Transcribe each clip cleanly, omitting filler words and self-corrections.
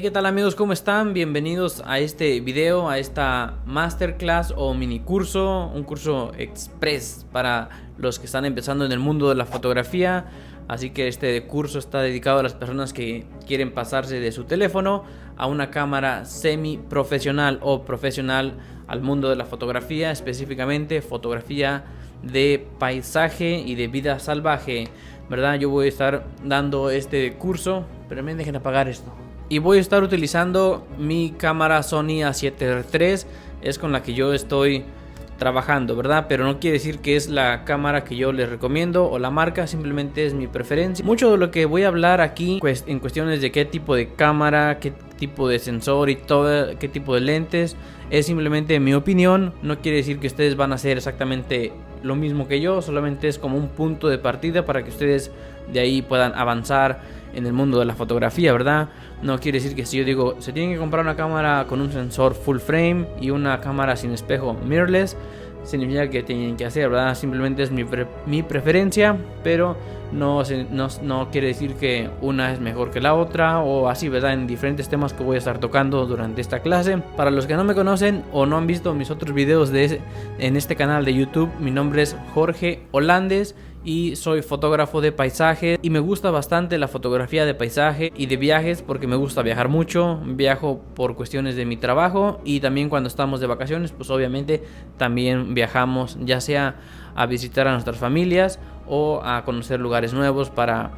¿Qué tal amigos? ¿Cómo están? Bienvenidos a este video, a esta masterclass o mini curso, un curso express para los que están empezando en el mundo de la fotografía. Así que este curso está dedicado a las personas que quieren pasarse de su teléfono a una cámara semi profesional o profesional al mundo de la fotografía, específicamente fotografía de paisaje y de vida salvaje, ¿verdad? Yo voy a estar dando este curso, pero me dejen apagar esto. Y voy a estar utilizando mi cámara Sony A7 III, es con la que yo estoy trabajando, ¿verdad? Pero no quiere decir que es la cámara que yo les recomiendo o la marca, simplemente es mi preferencia. Mucho de lo que voy a hablar aquí pues, en cuestiones de qué tipo de cámara, qué tipo de sensor y todo, qué tipo de lentes, es simplemente mi opinión. No quiere decir que ustedes van a hacer exactamente lo mismo que yo, solamente es como un punto de partida para que ustedes de ahí puedan avanzar en el mundo de la fotografía, ¿verdad? No quiere decir que si yo digo se tienen que comprar una cámara con un sensor full frame y una cámara sin espejo mirrorless, significa que tienen que hacer, ¿verdad? Simplemente es mi preferencia, pero no quiere decir que una es mejor que la otra o así, ¿verdad? En diferentes temas que voy a estar tocando durante esta clase. Para los que no me conocen o no han visto mis otros videos en este canal de YouTube, mi nombre es Jorge Holandes y soy fotógrafo de paisaje y me gusta bastante la fotografía de paisaje y de viajes porque me gusta viajar mucho. Viajo por cuestiones de mi trabajo y también cuando estamos de vacaciones pues obviamente también viajamos, ya sea a visitar a nuestras familias o a conocer lugares nuevos para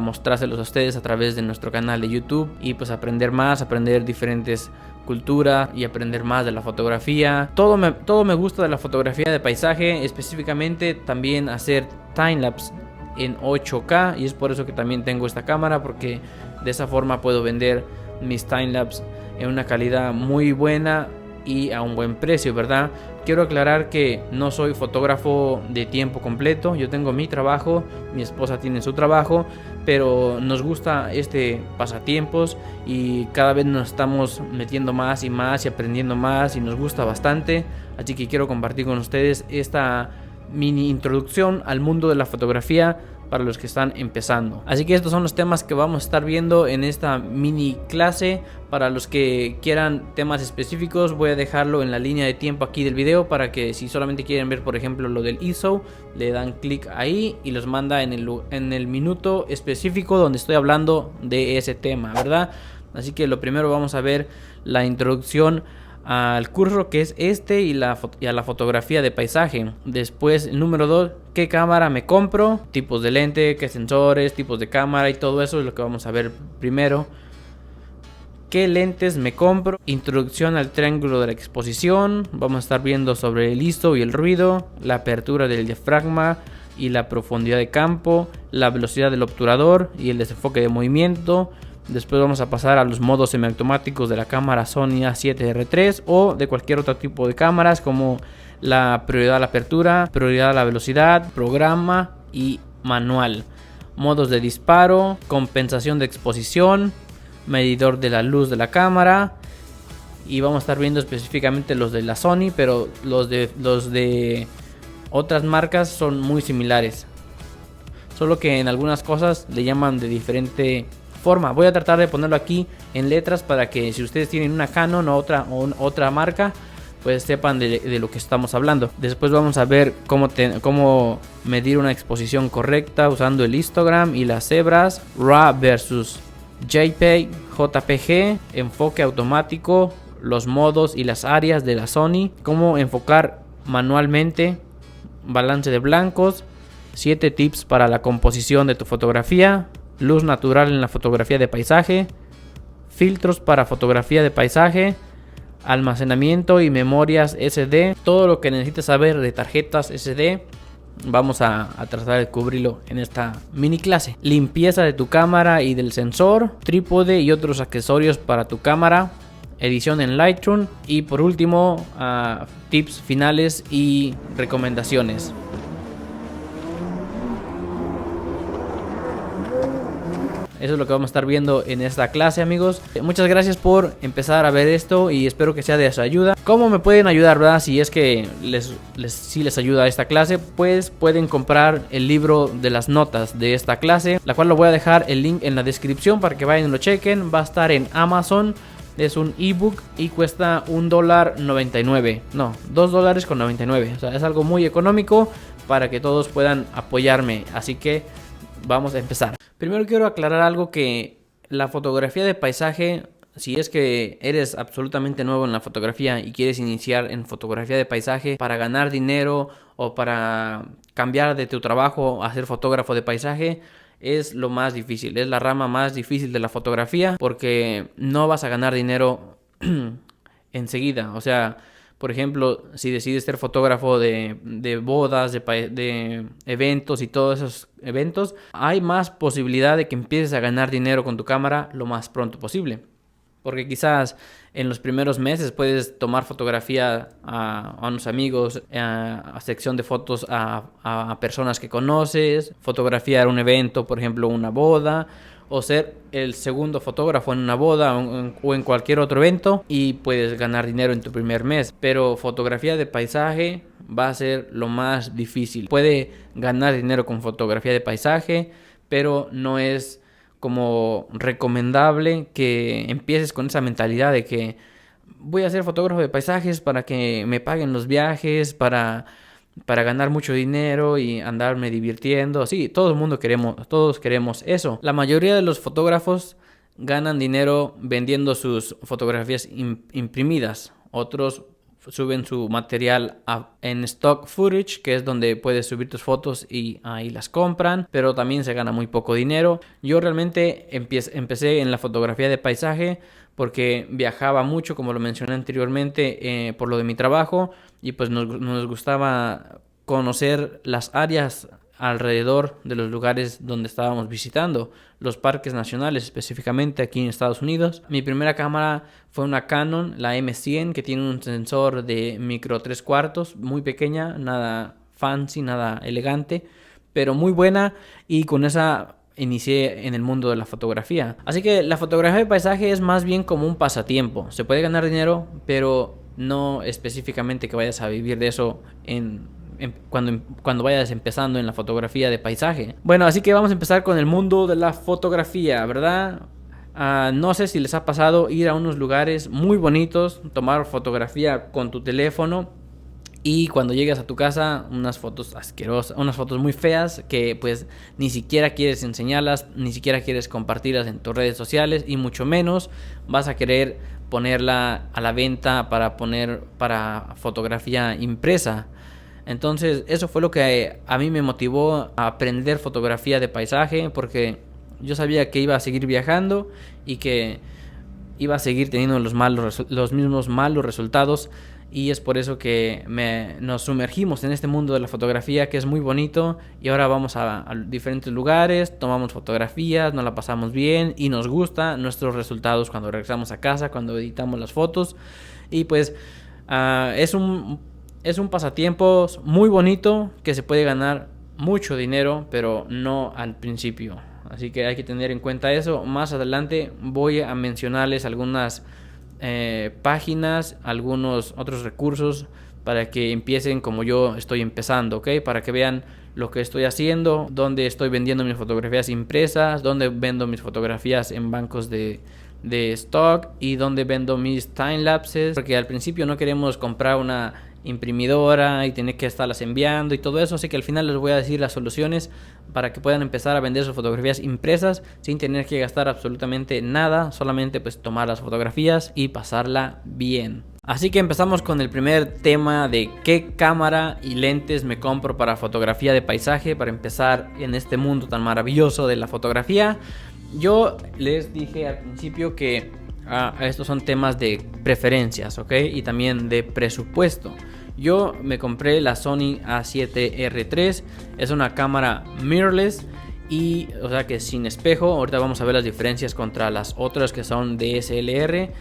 mostrárselos a ustedes a través de nuestro canal de YouTube y pues aprender más, aprender diferentes cultura y aprender más de la fotografía. Todo me gusta de la fotografía de paisaje, específicamente también hacer timelapse en 8K y es por eso que también tengo esta cámara, porque de esa forma puedo vender mis timelapse en una calidad muy buena y a un buen precio, ¿verdad? Quiero aclarar que no soy fotógrafo de tiempo completo, yo tengo mi trabajo, mi esposa tiene su trabajo, pero nos gusta este pasatiempos y cada vez nos estamos metiendo más y más y aprendiendo más y nos gusta bastante, así que quiero compartir con ustedes esta mini introducción al mundo de la fotografía para los que están empezando. Así que estos son los temas que vamos a estar viendo en esta mini clase. Para los que quieran temas específicos voy a dejarlo en la línea de tiempo aquí del video para que si solamente quieren ver por ejemplo lo del ISO, le dan clic ahí y los manda en el minuto específico donde estoy hablando de ese tema, ¿verdad? Así que lo primero vamos a ver la introducción al curso, que es este, y a la fotografía de paisaje. Después el número 2, qué cámara me compro, tipos de lente, qué sensores, tipos de cámara y todo eso es lo que vamos a ver primero. Qué lentes me compro, introducción al triángulo de la exposición, vamos a estar viendo sobre el ISO y el ruido, la apertura del diafragma y la profundidad de campo, la velocidad del obturador y el desenfoque de movimiento. Después vamos a pasar a los modos semiautomáticos de la cámara Sony A7 III o de cualquier otro tipo de cámaras, como la prioridad a la apertura, prioridad a la velocidad, programa y manual. Modos de disparo, compensación de exposición, medidor de la luz de la cámara. Y vamos a estar viendo específicamente los de la Sony, pero los de otras marcas son muy similares. Solo que en algunas cosas le llaman de diferente forma. Voy a tratar de ponerlo aquí en letras para que si ustedes tienen una Canon o otra marca pues sepan de lo que estamos hablando. Después vamos a ver cómo medir una exposición correcta usando el histogram y las cebras, RAW versus JPG, enfoque automático, los modos y las áreas de la Sony, cómo enfocar manualmente, balance de blancos, 7 tips para la composición de tu fotografía, luz natural en la fotografía de paisaje, filtros para fotografía de paisaje, almacenamiento y memorias SD, todo lo que necesites saber de tarjetas SD. Vamos a tratar de cubrirlo en esta mini clase. Limpieza de tu cámara y del sensor, trípode y otros accesorios para tu cámara, edición en Lightroom y por último tips finales y recomendaciones. Eso es lo que vamos a estar viendo en esta clase, amigos. Muchas gracias por empezar a ver esto y espero que sea de su ayuda. ¿Cómo me pueden ayudar, verdad? Si es que si les ayuda esta clase, pues pueden comprar el libro de las notas de esta clase, la cual lo voy a dejar el link en la descripción para que vayan y lo chequen. Va a estar en Amazon. Es un ebook y cuesta $1.99. No, $2.99. O sea, es algo muy económico para que todos puedan apoyarme. Así que vamos a empezar. Primero quiero aclarar algo, que la fotografía de paisaje, si es que eres absolutamente nuevo en la fotografía y quieres iniciar en fotografía de paisaje para ganar dinero o para cambiar de tu trabajo a ser fotógrafo de paisaje, es lo más difícil, es la rama más difícil de la fotografía, porque no vas a ganar dinero enseguida. O sea, por ejemplo, si decides ser fotógrafo de bodas, de eventos y todos esos eventos, hay más posibilidad de que empieces a ganar dinero con tu cámara lo más pronto posible. Porque quizás en los primeros meses puedes tomar fotografía a unos amigos, a sección de fotos a personas que conoces, fotografiar un evento, por ejemplo una boda, o ser el segundo fotógrafo en una boda o en cualquier otro evento, y puedes ganar dinero en tu primer mes. Pero fotografía de paisaje va a ser lo más difícil. Puede ganar dinero con fotografía de paisaje, pero no es como recomendable que empieces con esa mentalidad de que voy a ser fotógrafo de paisajes para que me paguen los viajes, para ganar mucho dinero y andarme divirtiendo. Sí, todos queremos eso. La mayoría de los fotógrafos ganan dinero vendiendo sus fotografías imprimidas. Otros suben su material en stock footage, que es donde puedes subir tus fotos y ahí las compran, pero también se gana muy poco dinero. Yo realmente empecé en la fotografía de paisaje porque viajaba mucho, como lo mencioné anteriormente, por lo de mi trabajo, y pues nos gustaba conocer las áreas alrededor de los lugares donde estábamos visitando, los parques nacionales específicamente aquí en Estados Unidos. Mi primera cámara fue una Canon, la M100, que tiene un sensor de micro 3/4, muy pequeña, nada fancy, nada elegante, pero muy buena, y con esa inicié en el mundo de la fotografía. Así que la fotografía de paisaje es más bien como un pasatiempo. Se puede ganar dinero, pero no específicamente que vayas a vivir de eso cuando vayas empezando en la fotografía de paisaje. Bueno, así que vamos a empezar con el mundo de la fotografía, ¿verdad? No sé si les ha pasado ir a unos lugares muy bonitos, tomar fotografía con tu teléfono, y cuando llegas a tu casa, unas fotos asquerosas, unas fotos muy feas que pues ni siquiera quieres enseñarlas, ni siquiera quieres compartirlas en tus redes sociales, y mucho menos vas a querer ponerla a la venta para fotografía impresa. Entonces eso fue lo que a mí me motivó a aprender fotografía de paisaje, porque yo sabía que iba a seguir viajando y que iba a seguir teniendo los mismos malos resultados, y es por eso que nos sumergimos en este mundo de la fotografía, que es muy bonito, y ahora vamos a diferentes lugares, tomamos fotografías, nos la pasamos bien y nos gustan nuestros resultados cuando regresamos a casa, cuando editamos las fotos, y pues es un pasatiempo muy bonito que se puede ganar mucho dinero, pero no al principio. Así que hay que tener en cuenta eso. Más adelante voy a mencionarles algunas páginas, algunos otros recursos para que empiecen como yo estoy empezando, ¿ok? Para que vean lo que estoy haciendo, dónde estoy vendiendo mis fotografías impresas, dónde vendo mis fotografías en bancos de stock, y dónde vendo mis timelapses, porque al principio no queremos comprar una imprimidora y tener que estarlas enviando y todo eso. Así que al final les voy a decir las soluciones para que puedan empezar a vender sus fotografías impresas sin tener que gastar absolutamente nada, solamente pues tomar las fotografías y pasarla bien. Así que empezamos con el primer tema de qué cámara y lentes me compro para fotografía de paisaje, para empezar en este mundo tan maravilloso de la fotografía. Yo les dije al principio que estos son temas de preferencias, ¿ok? Y también de presupuesto. Yo me compré la Sony A7R3, es una cámara mirrorless, y o sea que sin espejo. Ahorita vamos a ver las diferencias contra las otras que son DSLR,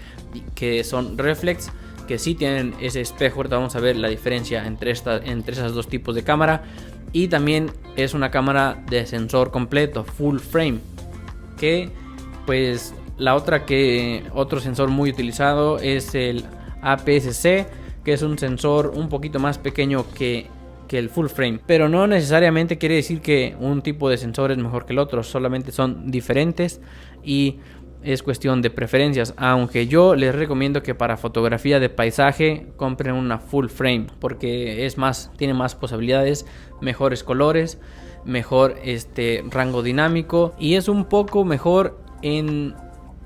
que son reflex, que sí tienen ese espejo. Ahorita vamos a ver la diferencia entre esas dos tipos de cámara. Y también es una cámara de sensor completo, full frame. que pues otro sensor muy utilizado es el APS-C, que es un sensor un poquito más pequeño que el full frame, pero no necesariamente quiere decir que un tipo de sensor es mejor que el otro, solamente son diferentes y es cuestión de preferencias, aunque yo les recomiendo que para fotografía de paisaje compren una full frame porque tiene más posibilidades, mejores colores, mejor rango dinámico y es un poco mejor en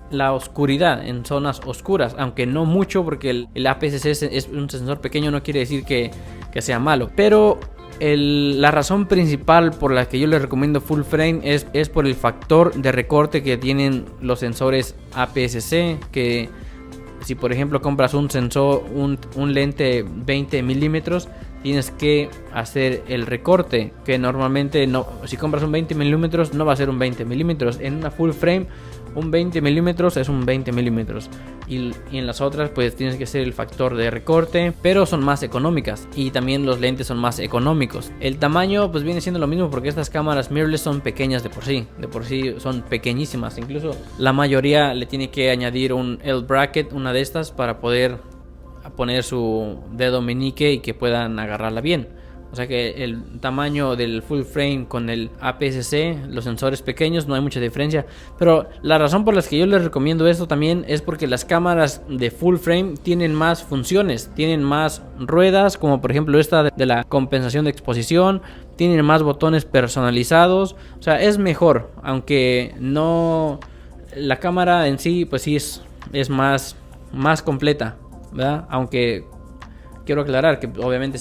la oscuridad, en zonas oscuras, aunque no mucho, porque el APS-C es un sensor pequeño, no quiere decir que sea malo, pero la razón principal por la que yo les recomiendo full frame es por el factor de recorte que tienen los sensores APS-C, que si por ejemplo compras un sensor, un lente 20 milímetros, tienes que hacer el recorte, que normalmente no, si compras un 20 milímetros no va a ser un 20 milímetros, en una full frame un 20 milímetros es un 20 milímetros y en las otras pues tienes que hacer el factor de recorte, pero son más económicas y también los lentes son más económicos. El tamaño pues viene siendo lo mismo porque estas cámaras mirrorless son pequeñas de por sí son pequeñísimas, incluso la mayoría le tiene que añadir un L-bracket, una de estas, para poder poner su dedo meñique y que puedan agarrarla bien. O sea que el tamaño del full frame con el APS-C, los sensores pequeños, no hay mucha diferencia. Pero la razón por la que yo les recomiendo esto también es porque las cámaras de full frame tienen más funciones, tienen más ruedas, como por ejemplo esta de la compensación de exposición, tienen más botones personalizados. O sea, es mejor, aunque no, la cámara en sí pues sí es más completa, ¿verdad? Aunque quiero aclarar que obviamente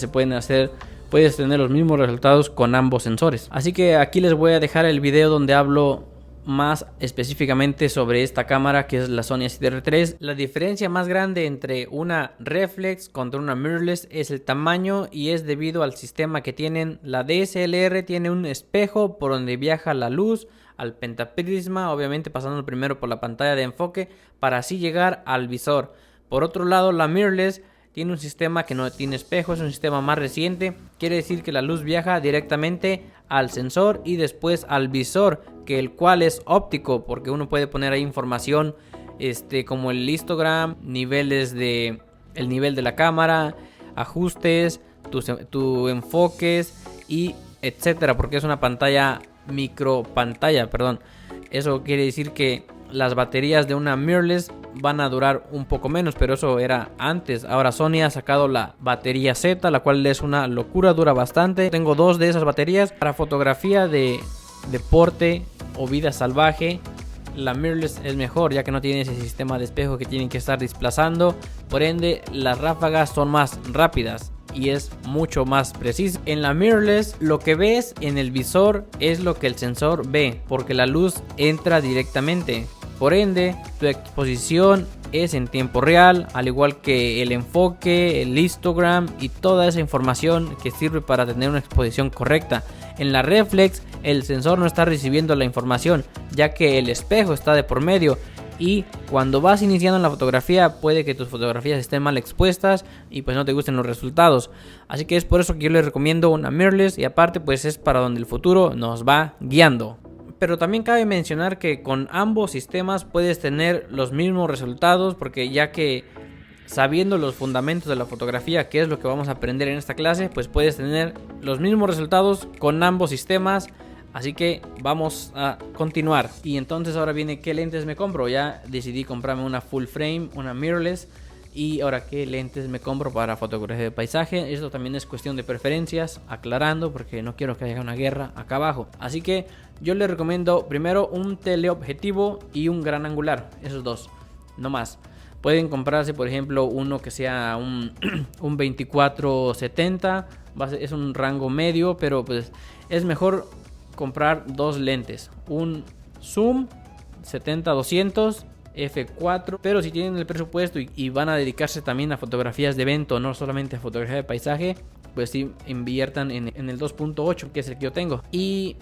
puedes tener los mismos resultados con ambos sensores. Así que aquí les voy a dejar el video donde hablo más específicamente sobre esta cámara, que es la Sony A7R III. La diferencia más grande entre una reflex contra una mirrorless es el tamaño, y es debido al sistema que tienen. La DSLR tiene un espejo por donde viaja la luz al pentaprisma, obviamente pasando primero por la pantalla de enfoque para así llegar al visor. Por otro lado, la mirrorless tiene un sistema que no tiene espejo, es un sistema más reciente. Quiere decir que la luz viaja directamente al sensor y después al visor, que el cual es óptico, porque uno puede poner ahí información como el histogram, el nivel de la cámara, ajustes, tus enfoques y etcétera, porque es una micro pantalla, perdón. Eso quiere decir que las baterías de una mirrorless van a durar un poco menos, pero eso era antes. Ahora Sony ha sacado la batería Z, la cual es una locura, dura bastante. Tengo 2 de esas baterías. Para fotografía de deporte o vida salvaje, la mirrorless es mejor, ya que no tiene ese sistema de espejo que tienen que estar desplazando. Por ende, las ráfagas son más rápidas y es mucho más preciso. En la mirrorless, lo que ves en el visor es lo que el sensor ve, porque la luz entra directamente. Por ende, tu exposición es en tiempo real, al igual que el enfoque, el histogram y toda esa información que sirve para tener una exposición correcta. En la reflex, el sensor no está recibiendo la información, ya que el espejo está de por medio. Y cuando vas iniciando en la fotografía, puede que tus fotografías estén mal expuestas y pues no te gusten los resultados. Así que es por eso que yo les recomiendo una mirrorless, y aparte pues es para donde el futuro nos va guiando. Pero también cabe mencionar que con ambos sistemas puedes tener los mismos resultados, porque ya que sabiendo los fundamentos de la fotografía, que es lo que vamos a aprender en esta clase, pues puedes tener los mismos resultados con ambos sistemas. Así que vamos a continuar. Y entonces ahora viene qué lentes me compro. Ya decidí comprarme una full frame, una mirrorless. Y ahora qué lentes me compro para fotografía de paisaje. Esto también es cuestión de preferencias, aclarando, porque no quiero que haya una guerra acá abajo. Así que yo les recomiendo primero un teleobjetivo y un gran angular. Esos dos, no más. Pueden comprarse por ejemplo uno que sea un 24-70. Es un rango medio, pero pues es mejor comprar 2 lentes, un zoom 70-200 f4, pero si tienen el presupuesto y van a dedicarse también a fotografías de evento, no solamente a fotografía de paisaje, pues sí inviertan en el 2.8, que es el que yo tengo. Y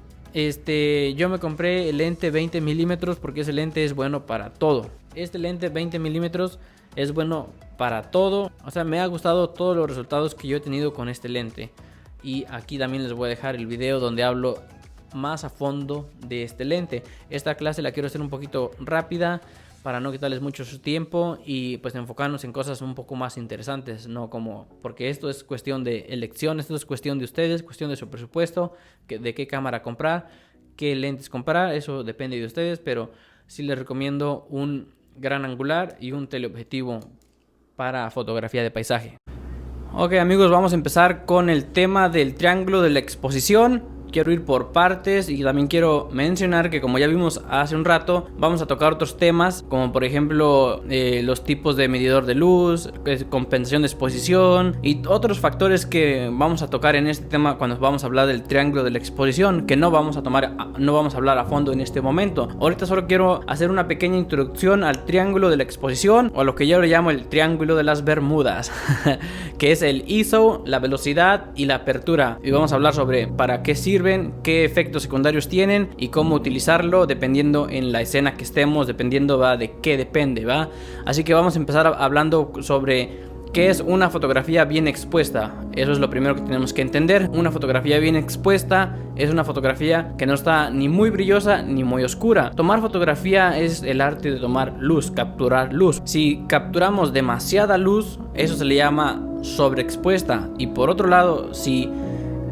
yo me compré el lente 20 milímetros porque ese lente es bueno para todo. Este lente 20 milímetros es bueno para todo. O sea, me ha gustado todos los resultados que yo he tenido con este lente. Y aquí también les voy a dejar el video donde hablo más a fondo de este lente. Esta clase la quiero hacer un poquito rápida para no quitarles mucho su tiempo y pues enfocarnos en cosas un poco más interesantes, no como, porque esto es cuestión de elección, esto es cuestión de ustedes, cuestión de su presupuesto, de qué cámara comprar, qué lentes comprar, eso depende de ustedes, pero sí les recomiendo un gran angular y un teleobjetivo para fotografía de paisaje. Ok amigos, vamos a empezar con el tema del triángulo de la exposición. Quiero ir por partes y también quiero mencionar que, como ya vimos hace un rato, vamos a tocar otros temas como por ejemplo los tipos de medidor de luz, compensación de exposición y otros factores que vamos a tocar en este tema cuando vamos a hablar del triángulo de la exposición, que no vamos a hablar a fondo en este momento. Ahorita solo quiero hacer una pequeña introducción al triángulo de la exposición, o a lo que yo le llamo el triángulo de las Bermudas que es el ISO, la velocidad y la apertura, y vamos a hablar sobre para qué sirve, qué efectos secundarios tienen y cómo utilizarlo dependiendo en la escena que estemos, dependiendo de qué depende, ¿va? Así que vamos a empezar hablando sobre qué es una fotografía bien expuesta. Eso es lo primero que tenemos que entender. Una fotografía bien expuesta es una fotografía que no está ni muy brillosa ni muy oscura. Tomar fotografía es el arte de tomar luz, capturar luz. Si capturamos demasiada luz, eso se le llama sobreexpuesta. Y por otro lado, si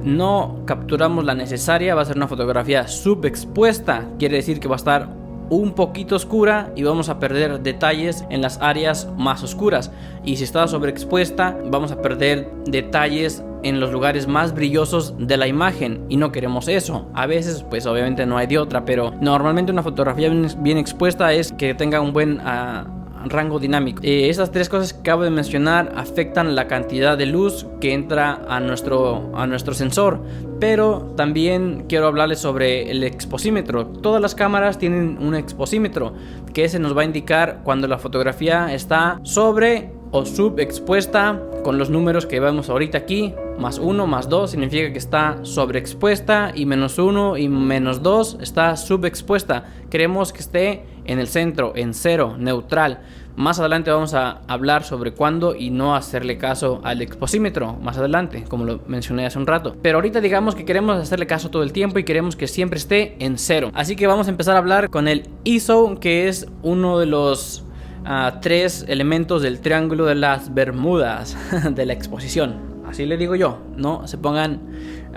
no capturamos la necesaria, va a ser una fotografía subexpuesta. Quiere decir que va a estar un poquito oscura y vamos a perder detalles en las áreas más oscuras. Y si está sobreexpuesta, vamos a perder detalles en los lugares más brillosos de la imagen, y no queremos eso. A veces pues obviamente no hay de otra, pero normalmente una fotografía bien expuesta es que tenga un buen rango dinámico. Estas tres cosas que acabo de mencionar afectan la cantidad de luz que entra a nuestro sensor, pero también quiero hablarles sobre el exposímetro. Todas las cámaras tienen un exposímetro, que ese nos va a indicar cuando la fotografía está sobre o subexpuesta, con los números que vemos ahorita aquí. +1, +2 significa que está sobreexpuesta, y -1 y -2 está subexpuesta. Queremos que esté en el centro, en 0, neutral. Más adelante vamos a hablar sobre cuándo y no hacerle caso al exposímetro, más adelante, como lo mencioné hace un rato. Pero ahorita digamos que queremos hacerle caso todo el tiempo y queremos que siempre esté en 0. Así que vamos a empezar a hablar con el ISO, que es uno de los 3 elementos del triángulo de las Bermudas de la exposición. Así le digo yo, no se pongan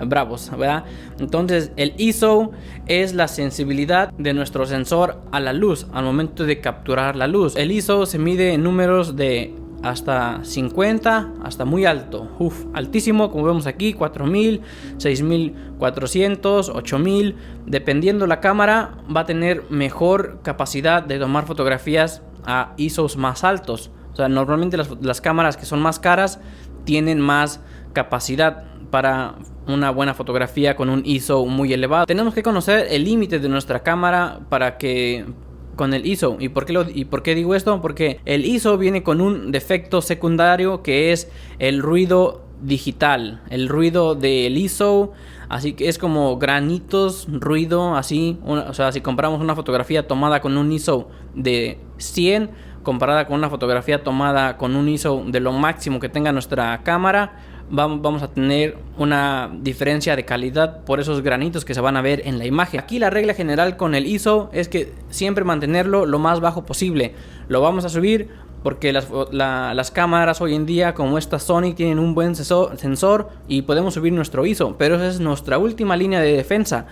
bravos, ¿verdad? Entonces el ISO es la sensibilidad de nuestro sensor a la luz al momento de capturar la luz. El ISO se mide en números de hasta 50 hasta muy alto, altísimo, como vemos aquí, 4000, 6400, 8000. Dependiendo la cámara, va a tener mejor capacidad de tomar fotografías a ISOs más altos. O sea, normalmente las cámaras que son más caras tienen más capacidad para una buena fotografía con un ISO muy elevado. Tenemos que conocer el límite de nuestra cámara para que con el ISO. ¿Y por qué digo esto? Porque el ISO viene con un defecto secundario, que es el ruido digital, el ruido del ISO. Así que es como granitos, ruido, así. O sea, si comparamos una fotografía tomada con un ISO de 100 comparada con una fotografía tomada con un ISO de lo máximo que tenga nuestra cámara, vamos a tener una diferencia de calidad por esos granitos que se van a ver en la imagen. Aquí la regla general con el ISO es que siempre mantenerlo lo más bajo posible. Lo vamos a subir porque las cámaras hoy en día, como esta Sony, tienen un buen sensor y podemos subir nuestro ISO, pero esa es nuestra última línea de defensa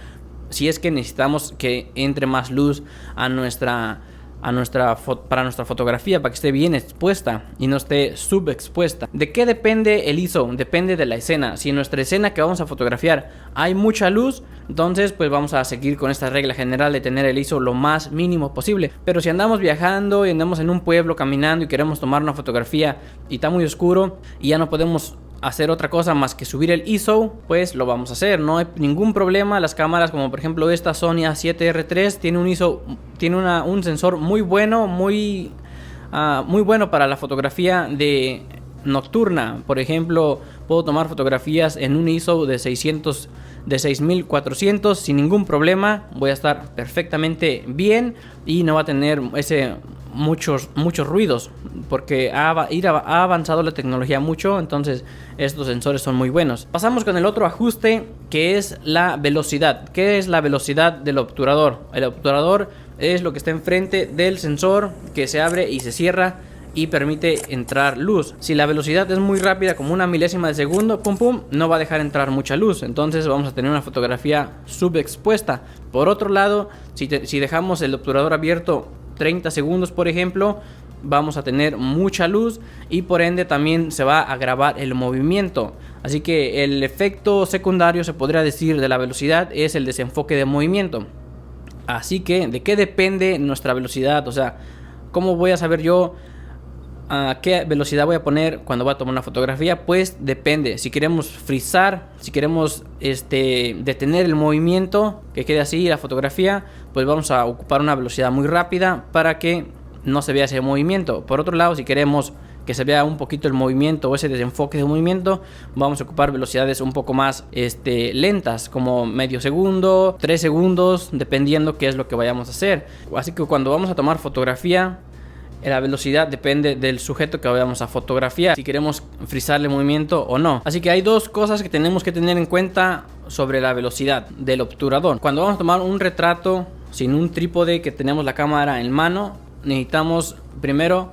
si es que necesitamos que entre más luz para nuestra fotografía, para que esté bien expuesta y no esté subexpuesta. ¿De qué depende el ISO? Depende de la escena. Si en nuestra escena que vamos a fotografiar hay mucha luz, entonces pues vamos a seguir con esta regla general de tener el ISO lo más mínimo posible. Pero si andamos viajando y andamos en un pueblo caminando y queremos tomar una fotografía y está muy oscuro y ya no podemos hacer otra cosa más que subir el ISO, pues lo vamos a hacer, no hay ningún problema. Las cámaras, como por ejemplo esta Sony A7R3, tiene un ISO, tiene un sensor muy bueno, muy bueno para la fotografía de nocturna. Por ejemplo, puedo tomar fotografías en un ISO de 6400 sin ningún problema. Voy a estar perfectamente bien y no va a tener ese muchos ruidos, porque ha avanzado la tecnología mucho, entonces estos sensores son muy buenos. Pasamos con el otro ajuste, que es la velocidad. ¿Qué es la velocidad del obturador? El obturador es lo que está enfrente del sensor, que se abre y se cierra y permite entrar luz. Si la velocidad es muy rápida, como una milésima de segundo, pum pum, no va a dejar entrar mucha luz, entonces vamos a tener una fotografía subexpuesta. Por otro lado, si dejamos el obturador abierto 30 segundos, por ejemplo, vamos a tener mucha luz y por ende también se va a grabar el movimiento. Así que el efecto secundario, se podría decir, de la velocidad es el desenfoque de movimiento. Así que, ¿de qué depende nuestra velocidad? O sea, ¿cómo voy a saber yo a qué velocidad voy a poner cuando voy a tomar una fotografía? Pues depende. Si queremos frizar, si queremos detener el movimiento, que quede así la fotografía, pues vamos a ocupar una velocidad muy rápida para que no se vea ese movimiento. Por otro lado, si queremos que se vea un poquito el movimiento o ese desenfoque de movimiento, vamos a ocupar velocidades un poco más lentas, como medio segundo, 3 segundos, dependiendo qué es lo que vayamos a hacer. Así que cuando vamos a tomar fotografía, la velocidad depende del sujeto que vayamos a fotografiar, si queremos frizarle el movimiento o no. Así que hay dos cosas que tenemos que tener en cuenta sobre la velocidad del obturador. Cuando vamos a tomar un retrato sin un trípode, que tenemos la cámara en mano, necesitamos primero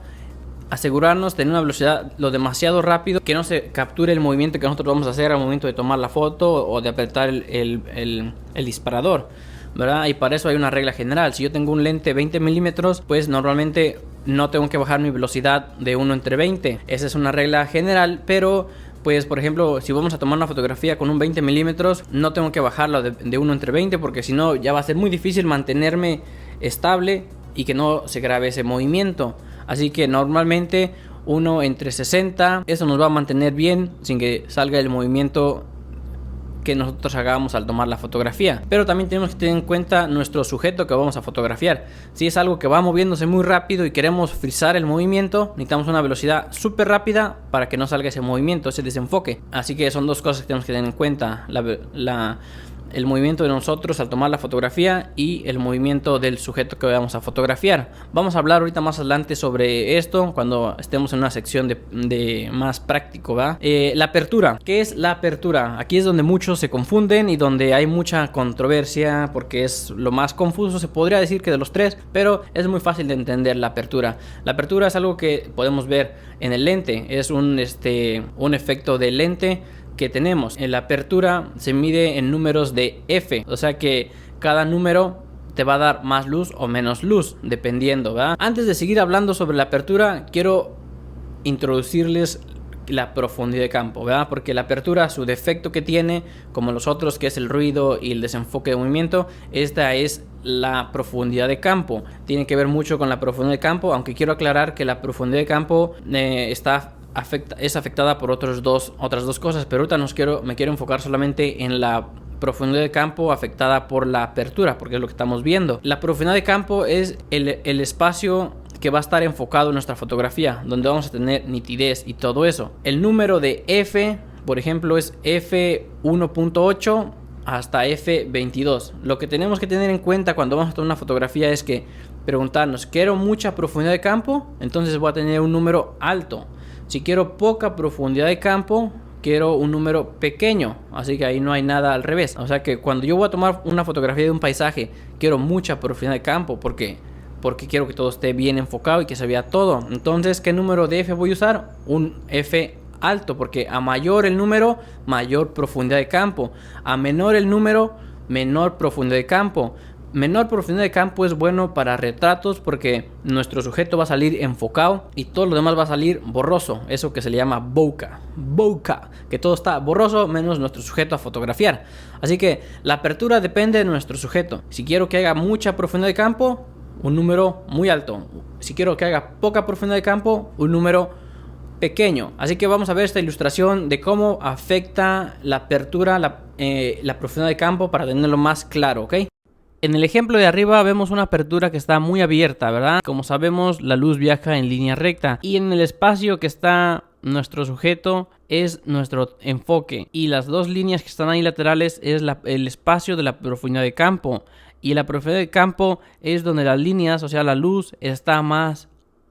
asegurarnos de tener una velocidad lo demasiado rápido que no se capture el movimiento que nosotros vamos a hacer al momento de tomar la foto o de apretar el disparador, ¿verdad? Y para eso hay una regla general. Si yo tengo un lente 20 milímetros, pues normalmente no tengo que bajar mi velocidad de 1/20. Esa es una regla general, pero pues por ejemplo, si vamos a tomar una fotografía con un 20 milímetros, no tengo que bajarlo de 1/20, porque si no ya va a ser muy difícil mantenerme estable y que no se grabe ese movimiento. Así que normalmente 1/60, eso nos va a mantener bien sin que salga el movimiento que nosotros hagamos al tomar la fotografía. Pero también tenemos que tener en cuenta nuestro sujeto que vamos a fotografiar. Si es algo que va moviéndose muy rápido y queremos frizar el movimiento, necesitamos una velocidad súper rápida para que no salga ese movimiento, ese desenfoque. Así que son dos cosas que tenemos que tener en cuenta: el movimiento de nosotros al tomar la fotografía y el movimiento del sujeto que vamos a fotografiar. Vamos a hablar ahorita más adelante sobre esto cuando estemos en una sección de más práctico, ¿va? La apertura. ¿Qué es la apertura? Aquí es donde muchos se confunden y donde hay mucha controversia, porque es lo más confuso, se podría decir, que de los tres, pero es muy fácil de entender la apertura. La apertura es algo que podemos ver en el lente, es un efecto de lente que tenemos. En la apertura se mide en números de F, o sea que cada número te va a dar más luz o menos luz, dependiendo, ¿verdad? Antes de seguir hablando sobre la apertura, quiero introducirles la profundidad de campo, ¿verdad? Porque la apertura, su defecto que tiene, como los otros, que es el ruido y el desenfoque de movimiento, esta es la profundidad de campo. Tiene que ver mucho con la profundidad de campo, aunque quiero aclarar que la profundidad de campo es afectada por otras dos cosas, pero ahorita me quiero enfocar solamente en la profundidad de campo afectada por la apertura, porque es lo que estamos viendo. La profundidad de campo es el espacio que va a estar enfocado en nuestra fotografía, donde vamos a tener nitidez y todo eso. El número de F, por ejemplo, es F1.8 hasta F22. Lo que tenemos que tener en cuenta cuando vamos a tomar una fotografía es que preguntarnos: ¿quiero mucha profundidad de campo? Entonces voy a tener un número alto. Si quiero poca profundidad de campo, quiero un número pequeño. Así que ahí no hay nada al revés. O sea que cuando yo voy a tomar una fotografía de un paisaje, quiero mucha profundidad de campo porque quiero que todo esté bien enfocado y que se vea todo. Entonces, ¿qué número de F voy a usar? Un F alto, porque a mayor el número, mayor profundidad de campo. A menor el número, menor profundidad de campo. Menor profundidad de campo es bueno para retratos porque nuestro sujeto va a salir enfocado y todo lo demás va a salir borroso. Eso que se le llama bokeh, que todo está borroso menos nuestro sujeto a fotografiar. Así que la apertura depende de nuestro sujeto. Si quiero que haga mucha profundidad de campo, un número muy alto. Si quiero que haga poca profundidad de campo, un número pequeño. Así que vamos a ver esta ilustración de cómo afecta la apertura, la profundidad de campo, para tenerlo más claro, ¿ok? En el ejemplo de arriba vemos una apertura que está muy abierta, ¿verdad? Como sabemos, la luz viaja en línea recta y en el espacio que está nuestro sujeto es nuestro enfoque, y las dos líneas que están ahí laterales es el espacio de la profundidad de campo, y la profundidad de campo es donde las líneas, o sea la luz, está más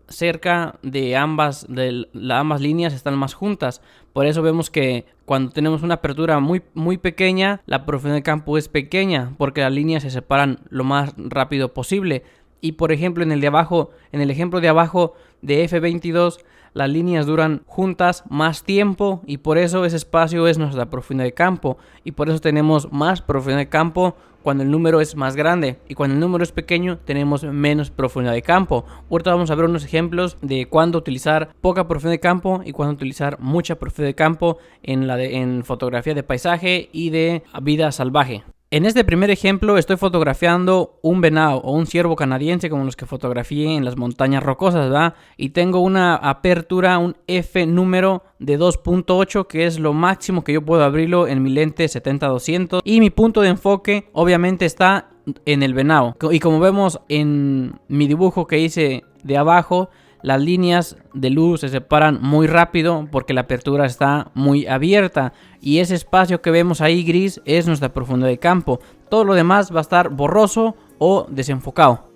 cerca de ambas líneas, están más juntas. Por eso vemos que cuando tenemos una apertura muy pequeña, la profundidad de campo es pequeña, porque las líneas se separan lo más rápido posible. Y por ejemplo, en el ejemplo de abajo de F22, las líneas duran juntas más tiempo y por eso ese espacio es nuestra profundidad de campo. Y por eso tenemos más profundidad de campo cuando el número es más grande, y cuando el número es pequeño tenemos menos profundidad de campo. Ahorita vamos a ver unos ejemplos de cuándo utilizar poca profundidad de campo y cuándo utilizar mucha profundidad de campo en fotografía de paisaje y de vida salvaje. En este primer ejemplo estoy fotografiando un venado o un ciervo canadiense como los que fotografié en las montañas rocosas, ¿verdad? Y tengo una apertura, un F número de 2.8, que es lo máximo que yo puedo abrirlo en mi lente 70-200. Y mi punto de enfoque obviamente está en el venado. Y como vemos en mi dibujo que hice de abajo, las líneas de luz se separan muy rápido porque la apertura está muy abierta y ese espacio que vemos ahí gris es nuestra profundidad de campo. Todo lo demás va a estar borroso o desenfocado.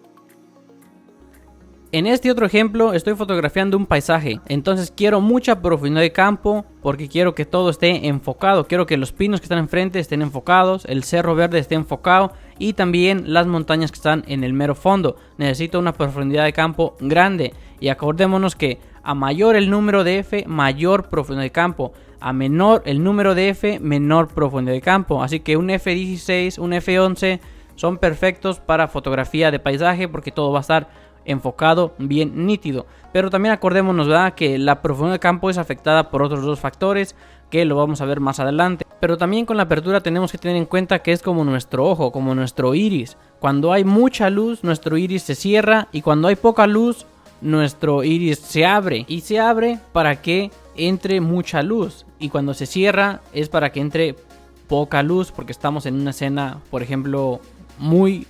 En este otro ejemplo estoy fotografiando un paisaje, entonces quiero mucha profundidad de campo porque quiero que todo esté enfocado, quiero que los pinos que están enfrente estén enfocados, el cerro verde esté enfocado y también las montañas que están en el mero fondo. Necesito una profundidad de campo grande y acordémonos que a mayor el número de F, mayor profundidad de campo, a menor el número de F, menor profundidad de campo, así que un F16, un F11 son perfectos para fotografía de paisaje porque todo va a estar enfocado bien nítido. Pero también acordémonos, ¿verdad?, que la profundidad de campo es afectada por otros dos factores que lo vamos a ver más adelante. Pero también con la apertura tenemos que tener en cuenta que es como nuestro ojo, como nuestro iris. Cuando hay mucha luz, nuestro iris se cierra, y cuando hay poca luz, nuestro iris se abre. Y se abre para que entre mucha luz, y cuando se cierra es para que entre poca luz, porque estamos en una escena, por ejemplo, muy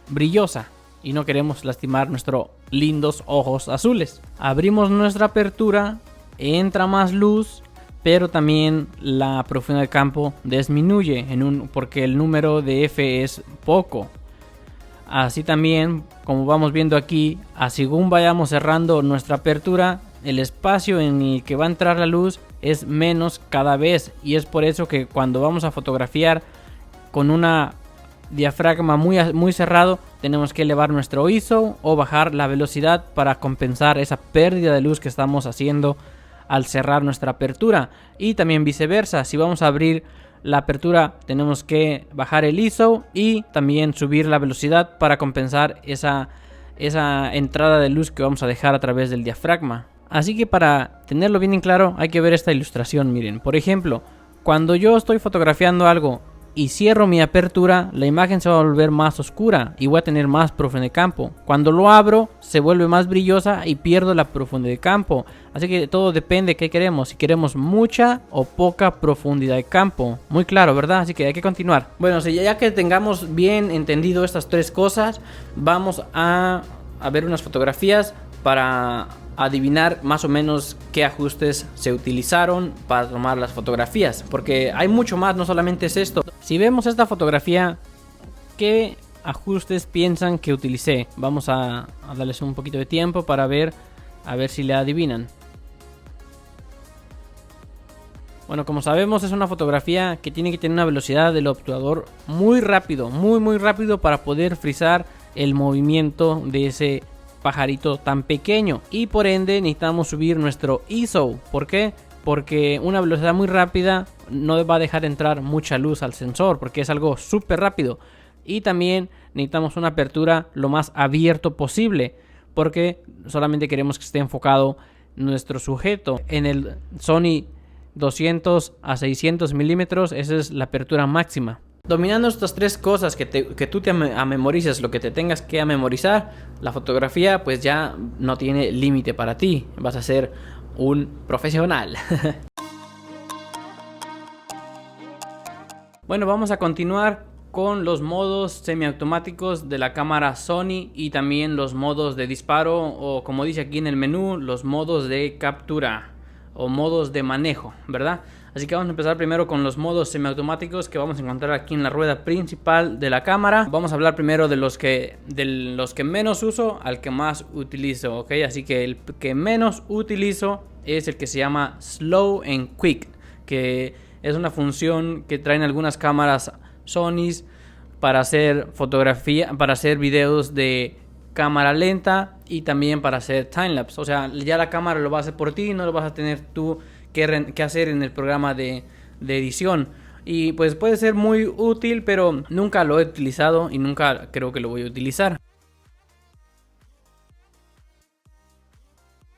brillosa y no queremos lastimar nuestros lindos ojos azules. Abrimos nuestra apertura, entra más luz, pero también la profundidad de campo disminuye porque el número de F es poco. Así también, como vamos viendo aquí, según vayamos cerrando nuestra apertura, el espacio en el que va a entrar la luz es menos cada vez, y es por eso que cuando vamos a fotografiar con una diafragma muy cerrado, tenemos que elevar nuestro ISO o bajar la velocidad para compensar esa pérdida de luz que estamos haciendo al cerrar nuestra apertura. Y también viceversa, si vamos a abrir la apertura tenemos que bajar el ISO y también subir la velocidad para compensar esa entrada de luz que vamos a dejar a través del diafragma. Así que para tenerlo bien en claro hay que ver esta ilustración. Miren, por ejemplo, cuando yo estoy fotografiando algo y cierro mi apertura, la imagen se va a volver más oscura y voy a tener más profundidad de campo. Cuando lo abro, se vuelve más brillosa y pierdo la profundidad de campo. Así que todo depende de qué queremos, si queremos mucha o poca profundidad de campo. Muy claro, ¿verdad? Así que hay que continuar. Bueno, ya que tengamos bien entendido estas tres cosas, vamos a ver unas fotografías para adivinar más o menos qué ajustes se utilizaron para tomar las fotografías, porque hay mucho más, no solamente es esto. Si vemos esta fotografía, ¿qué ajustes piensan que utilicé? Vamos a darles un poquito de tiempo para ver, a ver si le adivinan. Bueno, como sabemos es una fotografía que tiene que tener una velocidad del obturador muy rápido, muy rápido, para poder frizar el movimiento de ese pajarito tan pequeño, y por ende necesitamos subir nuestro ISO. ¿Por qué? Porque una velocidad muy rápida no va a dejar entrar mucha luz al sensor, porque es algo súper rápido. Y también necesitamos una apertura lo más abierto posible, porque solamente queremos que esté enfocado nuestro sujeto. En el Sony 200 a 600 milímetros, esa es la apertura máxima. Dominando estas tres cosas, que tú te memorices lo que te tengas que memorizar, la fotografía pues ya no tiene límite para ti. Vas a ser un profesional. Bueno, vamos a continuar con los modos semiautomáticos de la cámara Sony y también los modos de disparo, o como dice aquí en el menú, los modos de captura o modos de manejo, ¿verdad? Así que vamos a empezar primero con los modos semiautomáticos que vamos a encontrar aquí en la rueda principal de la cámara. Vamos a hablar primero de los que menos uso al que más utilizo, ¿ok? Así que el que menos utilizo es el que se llama Slow and Quick, que es una función que traen algunas cámaras Sony para hacer fotografía, para hacer videos de cámara lenta y también para hacer timelapse. O sea, ya la cámara lo va a hacer por ti, no lo vas a tener tú que hacer en el programa de edición. Y pues puede ser muy útil, pero nunca lo he utilizado y nunca creo que lo voy a utilizar.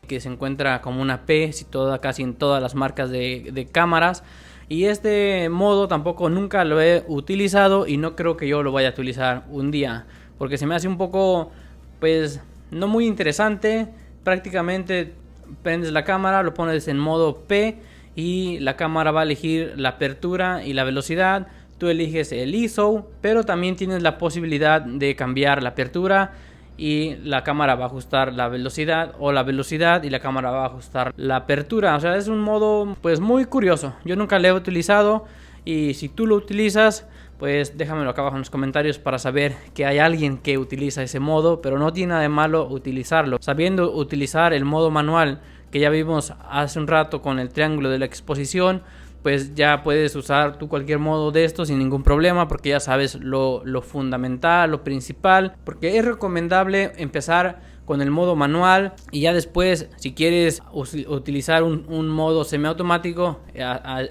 Que se encuentra como una P casi en todas las marcas de cámaras. Y este modo tampoco nunca lo he utilizado y no creo que yo lo vaya a utilizar un día, porque se me hace un poco, pues, no muy interesante. Prácticamente prendes la cámara, lo pones en modo P y la cámara va a elegir la apertura y la velocidad. Tú eliges el ISO, pero también tienes la posibilidad de cambiar la apertura y la cámara va a ajustar la velocidad, o la velocidad y la cámara va a ajustar la apertura. O sea, es un modo pues muy curioso. Yo nunca lo he utilizado y si tú lo utilizas, pues déjamelo acá abajo en los comentarios para saber que hay alguien que utiliza ese modo, pero no tiene nada de malo utilizarlo. Sabiendo utilizar el modo manual que ya vimos hace un rato con el triángulo de la exposición, pues ya puedes usar tú cualquier modo de esto sin ningún problema, porque ya sabes lo fundamental, lo principal. Porque es recomendable empezar con el modo manual y ya después, si quieres utilizar un modo semiautomático,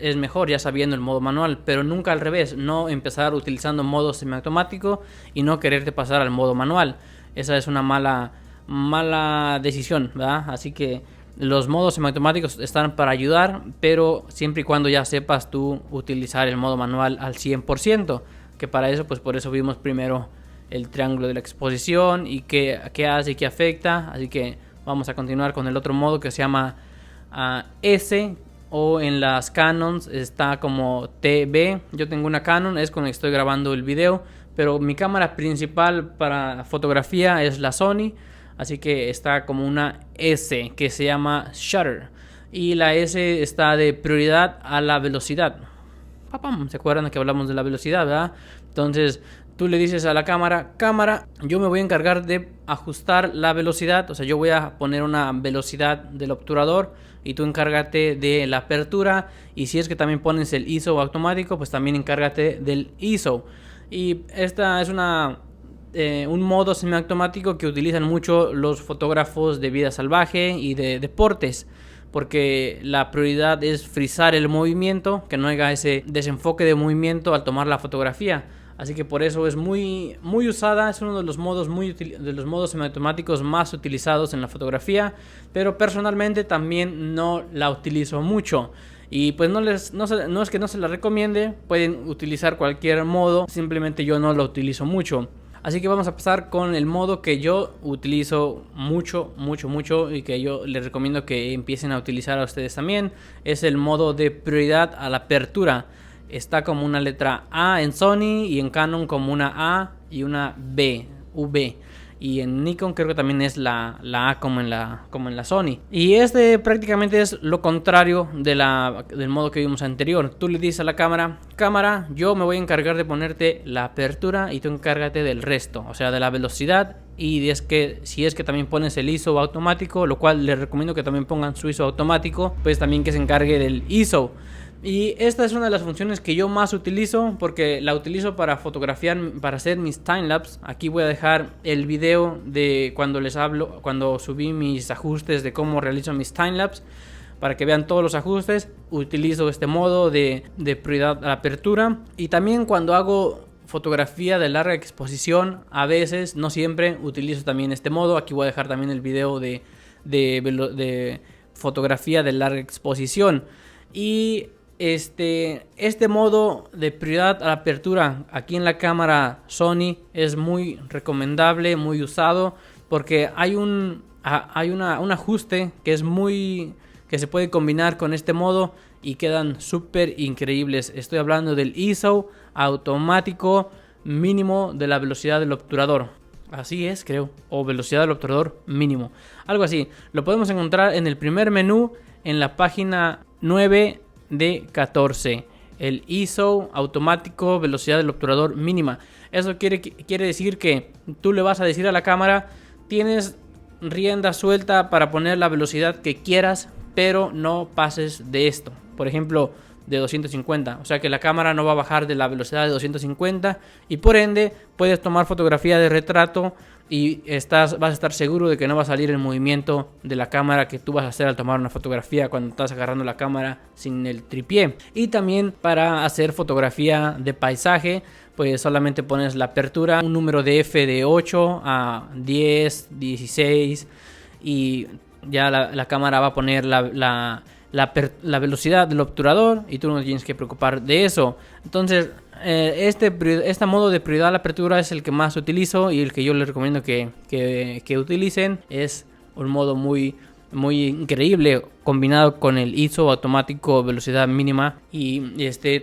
es mejor ya sabiendo el modo manual, pero nunca al revés. No empezar utilizando modo semiautomático y no quererte pasar al modo manual. Esa es una mala decisión, ¿verdad? Así que los modos semiautomáticos están para ayudar, pero siempre y cuando ya sepas tú utilizar el modo manual al 100%, que para eso, pues por eso vimos primero el triángulo de la exposición y qué hace y qué afecta. Así que vamos a continuar con el otro modo que se llama S, o en las Canons está como TB. Yo tengo una Canon, es con la que estoy grabando el video, pero mi cámara principal para fotografía es la Sony. Así que está como una S que se llama Shutter. Y la S está de prioridad a la velocidad. ¡Papam! ¿Se acuerdan que hablamos de la velocidad, verdad? Entonces tú le dices a la cámara, yo me voy a encargar de ajustar la velocidad. O sea, yo voy a poner una velocidad del obturador y tú encárgate de la apertura. Y si es que también pones el ISO automático, pues también encárgate del ISO. Y esta es un modo semiautomático que utilizan mucho los fotógrafos de vida salvaje y de deportes, porque la prioridad es frizar el movimiento, que no haya ese desenfoque de movimiento al tomar la fotografía. Así que por eso es muy usada. Es uno de los modos semiautomáticos más utilizados en la fotografía, pero personalmente también no la utilizo mucho. Y pues no es que no se la recomiende, pueden utilizar cualquier modo, simplemente yo no lo utilizo mucho. Así que vamos a pasar con el modo que yo utilizo mucho y que yo les recomiendo que empiecen a utilizar a ustedes también. Es el modo de prioridad a la apertura. Está como una letra A en Sony y en Canon como una A y una B, V. Y en Nikon creo que también es la A como en la Sony. Y este prácticamente es lo contrario del modo que vimos anterior. Tú le dices a la cámara, yo me voy a encargar de ponerte la apertura y tú encárgate del resto, o sea, de la velocidad. Y si es que también pones el ISO automático, lo cual les recomiendo que también pongan su ISO automático, pues también que se encargue del ISO. Y esta es una de las funciones que yo más utilizo, porque la utilizo para fotografiar, para hacer mis timelapse. Aquí voy a dejar el video de cuando subí mis ajustes de cómo realizo mis timelapse, para que vean todos los ajustes. Utilizo este modo de prioridad a la apertura. Y también cuando hago fotografía de larga exposición, a veces, no siempre, utilizo también este modo. Aquí voy a dejar también el video de fotografía de larga exposición. Y este modo de prioridad a la apertura aquí en la cámara Sony es muy recomendable, muy usado, porque hay un ajuste que se puede combinar con este modo y quedan súper increíbles. Estoy hablando del ISO automático mínimo de la velocidad del obturador. Así es, creo. O velocidad del obturador mínimo. Algo así. Lo podemos encontrar en el primer menú en la página 9 D14. El ISO automático, velocidad del obturador mínima. Eso quiere decir que tú le vas a decir a la cámara: tienes rienda suelta para poner la velocidad que quieras, pero no pases de esto. Por ejemplo, de 250. O sea que la cámara no va a bajar de la velocidad de 250 y por ende puedes tomar fotografía de retrato y vas a estar seguro de que no va a salir el movimiento de la cámara que tú vas a hacer al tomar una fotografía cuando estás agarrando la cámara sin el tripié. Y también para hacer fotografía de paisaje, pues solamente pones la apertura, un número de f de 8 a 10, 16 y ya la cámara va a poner la velocidad del obturador y tú no tienes que preocupar de eso. Entonces este modo de prioridad a la apertura es el que más utilizo y el que yo les recomiendo que utilicen. Es un modo muy increíble combinado con el ISO automático velocidad mínima, y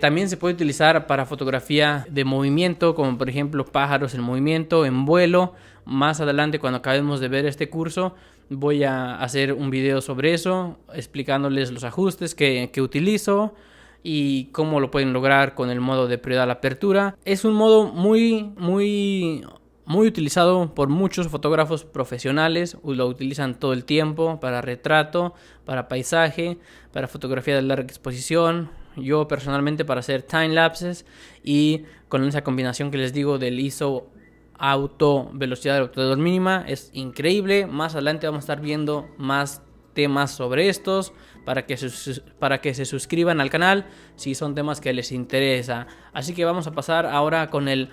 también se puede utilizar para fotografía de movimiento, como por ejemplo pájaros en movimiento, en vuelo. Más adelante, cuando acabemos de ver este curso, voy a hacer un video sobre eso, explicándoles los ajustes que utilizo y cómo lo pueden lograr con el modo de prioridad a la apertura. Es un modo muy utilizado por muchos fotógrafos profesionales. Lo utilizan todo el tiempo para retrato, para paisaje, para fotografía de larga exposición. Yo personalmente para hacer time lapses, y con esa combinación que les digo del ISO auto velocidad del obturador mínima es increíble. Más adelante vamos a estar viendo más temas sobre estos para que se suscriban al canal si son temas que les interesa. Así que vamos a pasar ahora con los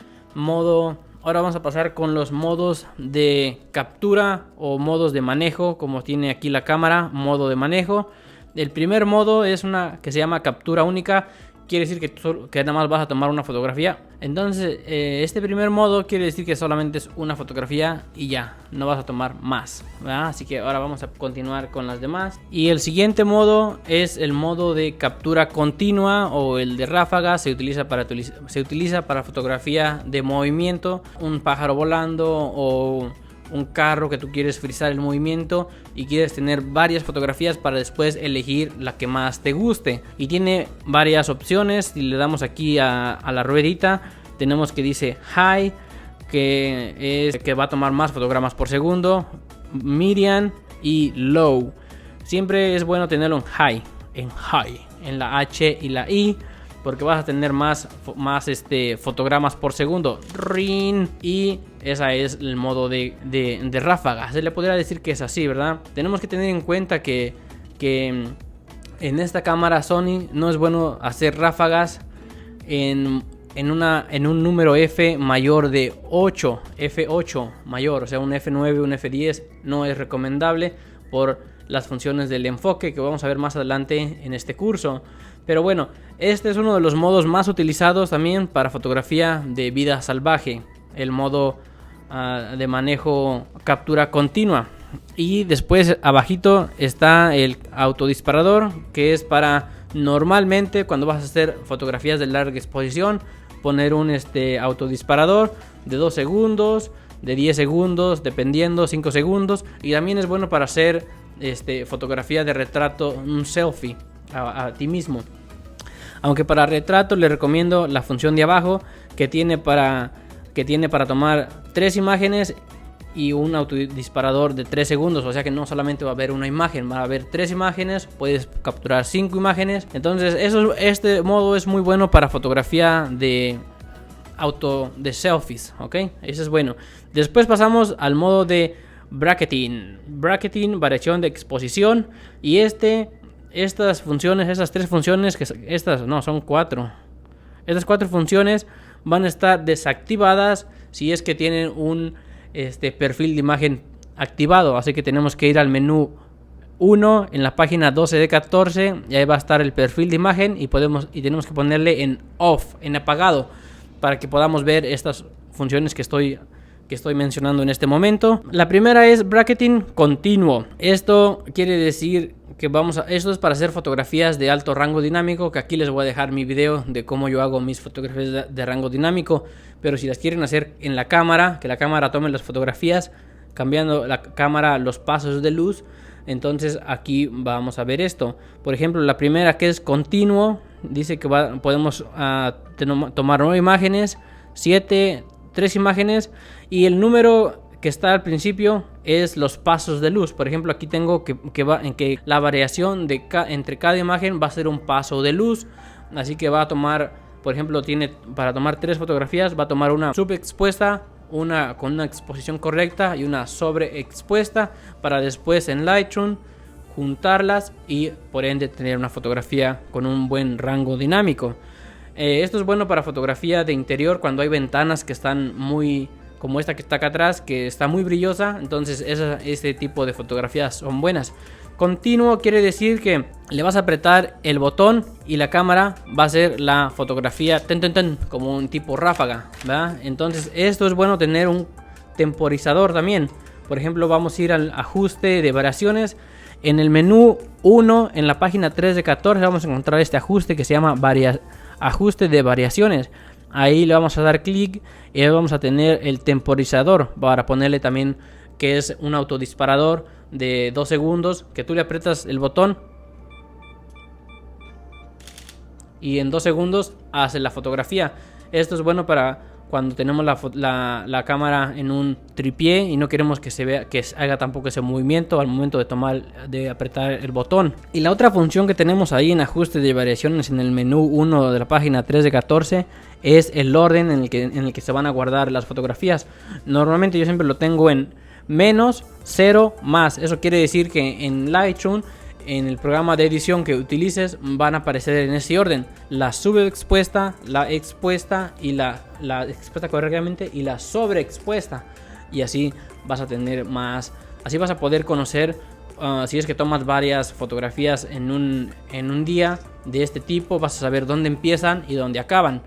modos de captura o modos de manejo, como tiene aquí la cámara, modo de manejo. El primer modo es una que se llama captura única. Quiere decir que nada más vas a tomar una fotografía. Entonces este primer modo quiere decir que solamente es una fotografía y ya, no vas a tomar más, ¿verdad? Así que ahora vamos a continuar con las demás. Y el siguiente modo es el modo de captura continua o el de ráfaga. Se utiliza para fotografía de movimiento, un pájaro volando o un carro que tú quieres frizar el movimiento y quieres tener varias fotografías para después elegir la que más te guste. Y tiene varias opciones. Si le damos aquí a la ruedita, tenemos que dice high, que va a tomar más fotogramas por segundo, medium y low. Siempre es bueno tenerlo en high, en la H y la I, porque vas a tener más fotogramas por segundo. Y esa es el modo de ráfaga. Se le podría decir que es así, ¿verdad? Tenemos que tener en cuenta que en esta cámara Sony no es bueno hacer ráfagas en un número F mayor de 8, F8 mayor, o sea un F9, un F10 no es recomendable por las funciones del enfoque que vamos a ver más adelante en este curso. Pero bueno, este es uno de los modos más utilizados también para fotografía de vida salvaje, el modo de manejo captura continua. Y después abajito está el autodisparador, que es para normalmente cuando vas a hacer fotografías de larga exposición, poner un autodisparador de 2 segundos, de 10 segundos, dependiendo, 5 segundos. Y también es bueno para hacer fotografía de retrato, un selfie a ti mismo. Aunque para retrato les recomiendo la función de abajo que tiene para tomar 3 imágenes y un autodisparador de 3 segundos. O sea que no solamente va a haber una imagen, va a haber 3 imágenes, puedes capturar 5 imágenes. Entonces este modo es muy bueno para fotografía de selfies, ¿ok? Eso es bueno. Después pasamos al modo de bracketing, variación de exposición. Y estas 3 funciones, son 4. Estas 4 funciones van a estar desactivadas si es que tienen un perfil de imagen activado. Así que tenemos que ir al menú 1 en la página 12 de 14 y ahí va a estar el perfil de imagen y tenemos que ponerle en off, en apagado, para que podamos ver estas funciones que estoy mencionando en este momento. La primera es bracketing continuo. Esto quiere decir que esto es para hacer fotografías de alto rango dinámico, que aquí les voy a dejar mi video de cómo yo hago mis fotografías de rango dinámico. Pero si las quieren hacer en la cámara, que la cámara tome las fotografías cambiando la cámara los pasos de luz, Entonces aquí vamos a ver esto. Por ejemplo, la primera, que es continuo, dice que podemos tomar 9 imágenes, 3 imágenes, y el número que está al principio es los pasos de luz. Por ejemplo, aquí tengo que la variación entre cada imagen va a ser un paso de luz. Así que va a tomar, por ejemplo, para tomar 3 fotografías, va a tomar una subexpuesta, una con una exposición correcta y una sobreexpuesta, para después en Lightroom juntarlas y por ende tener una fotografía con un buen rango dinámico. Esto es bueno para fotografía de interior cuando hay ventanas que están muy, como esta que está acá atrás, que está muy brillosa. Entonces este tipo de fotografías son buenas. Continuo quiere decir que le vas a apretar el botón y la cámara va a hacer la fotografía como un tipo ráfaga, ¿verdad? Entonces esto es bueno tener un temporizador también. Por ejemplo, vamos a ir al ajuste de variaciones. En el menú 1, en la página 3 de 14, vamos a encontrar este ajuste que se llama ajuste de variaciones. Ahí le vamos a dar clic y ahí vamos a tener el temporizador para ponerle también, que es un autodisparador de 2 segundos, que tú le aprietas el botón y en 2 segundos hace la fotografía. Esto es bueno para cuando tenemos la cámara en un tripié y no queremos que se vea, que haga tampoco ese movimiento al momento de apretar el botón. Y la otra función que tenemos ahí en ajuste de variaciones en el menú 1 de la página 3 de 14 es el orden en el que se van a guardar las fotografías. Normalmente yo siempre lo tengo en menos, 0, más. Eso quiere decir que en Lightroom, en el programa de edición que utilices, van a aparecer en ese orden: la subexpuesta, la expuesta y la expuesta correctamente y la sobreexpuesta. Y así vas a tener más, así vas a poder conocer si es que tomas varias fotografías en un día de este tipo, vas a saber dónde empiezan y dónde acaban.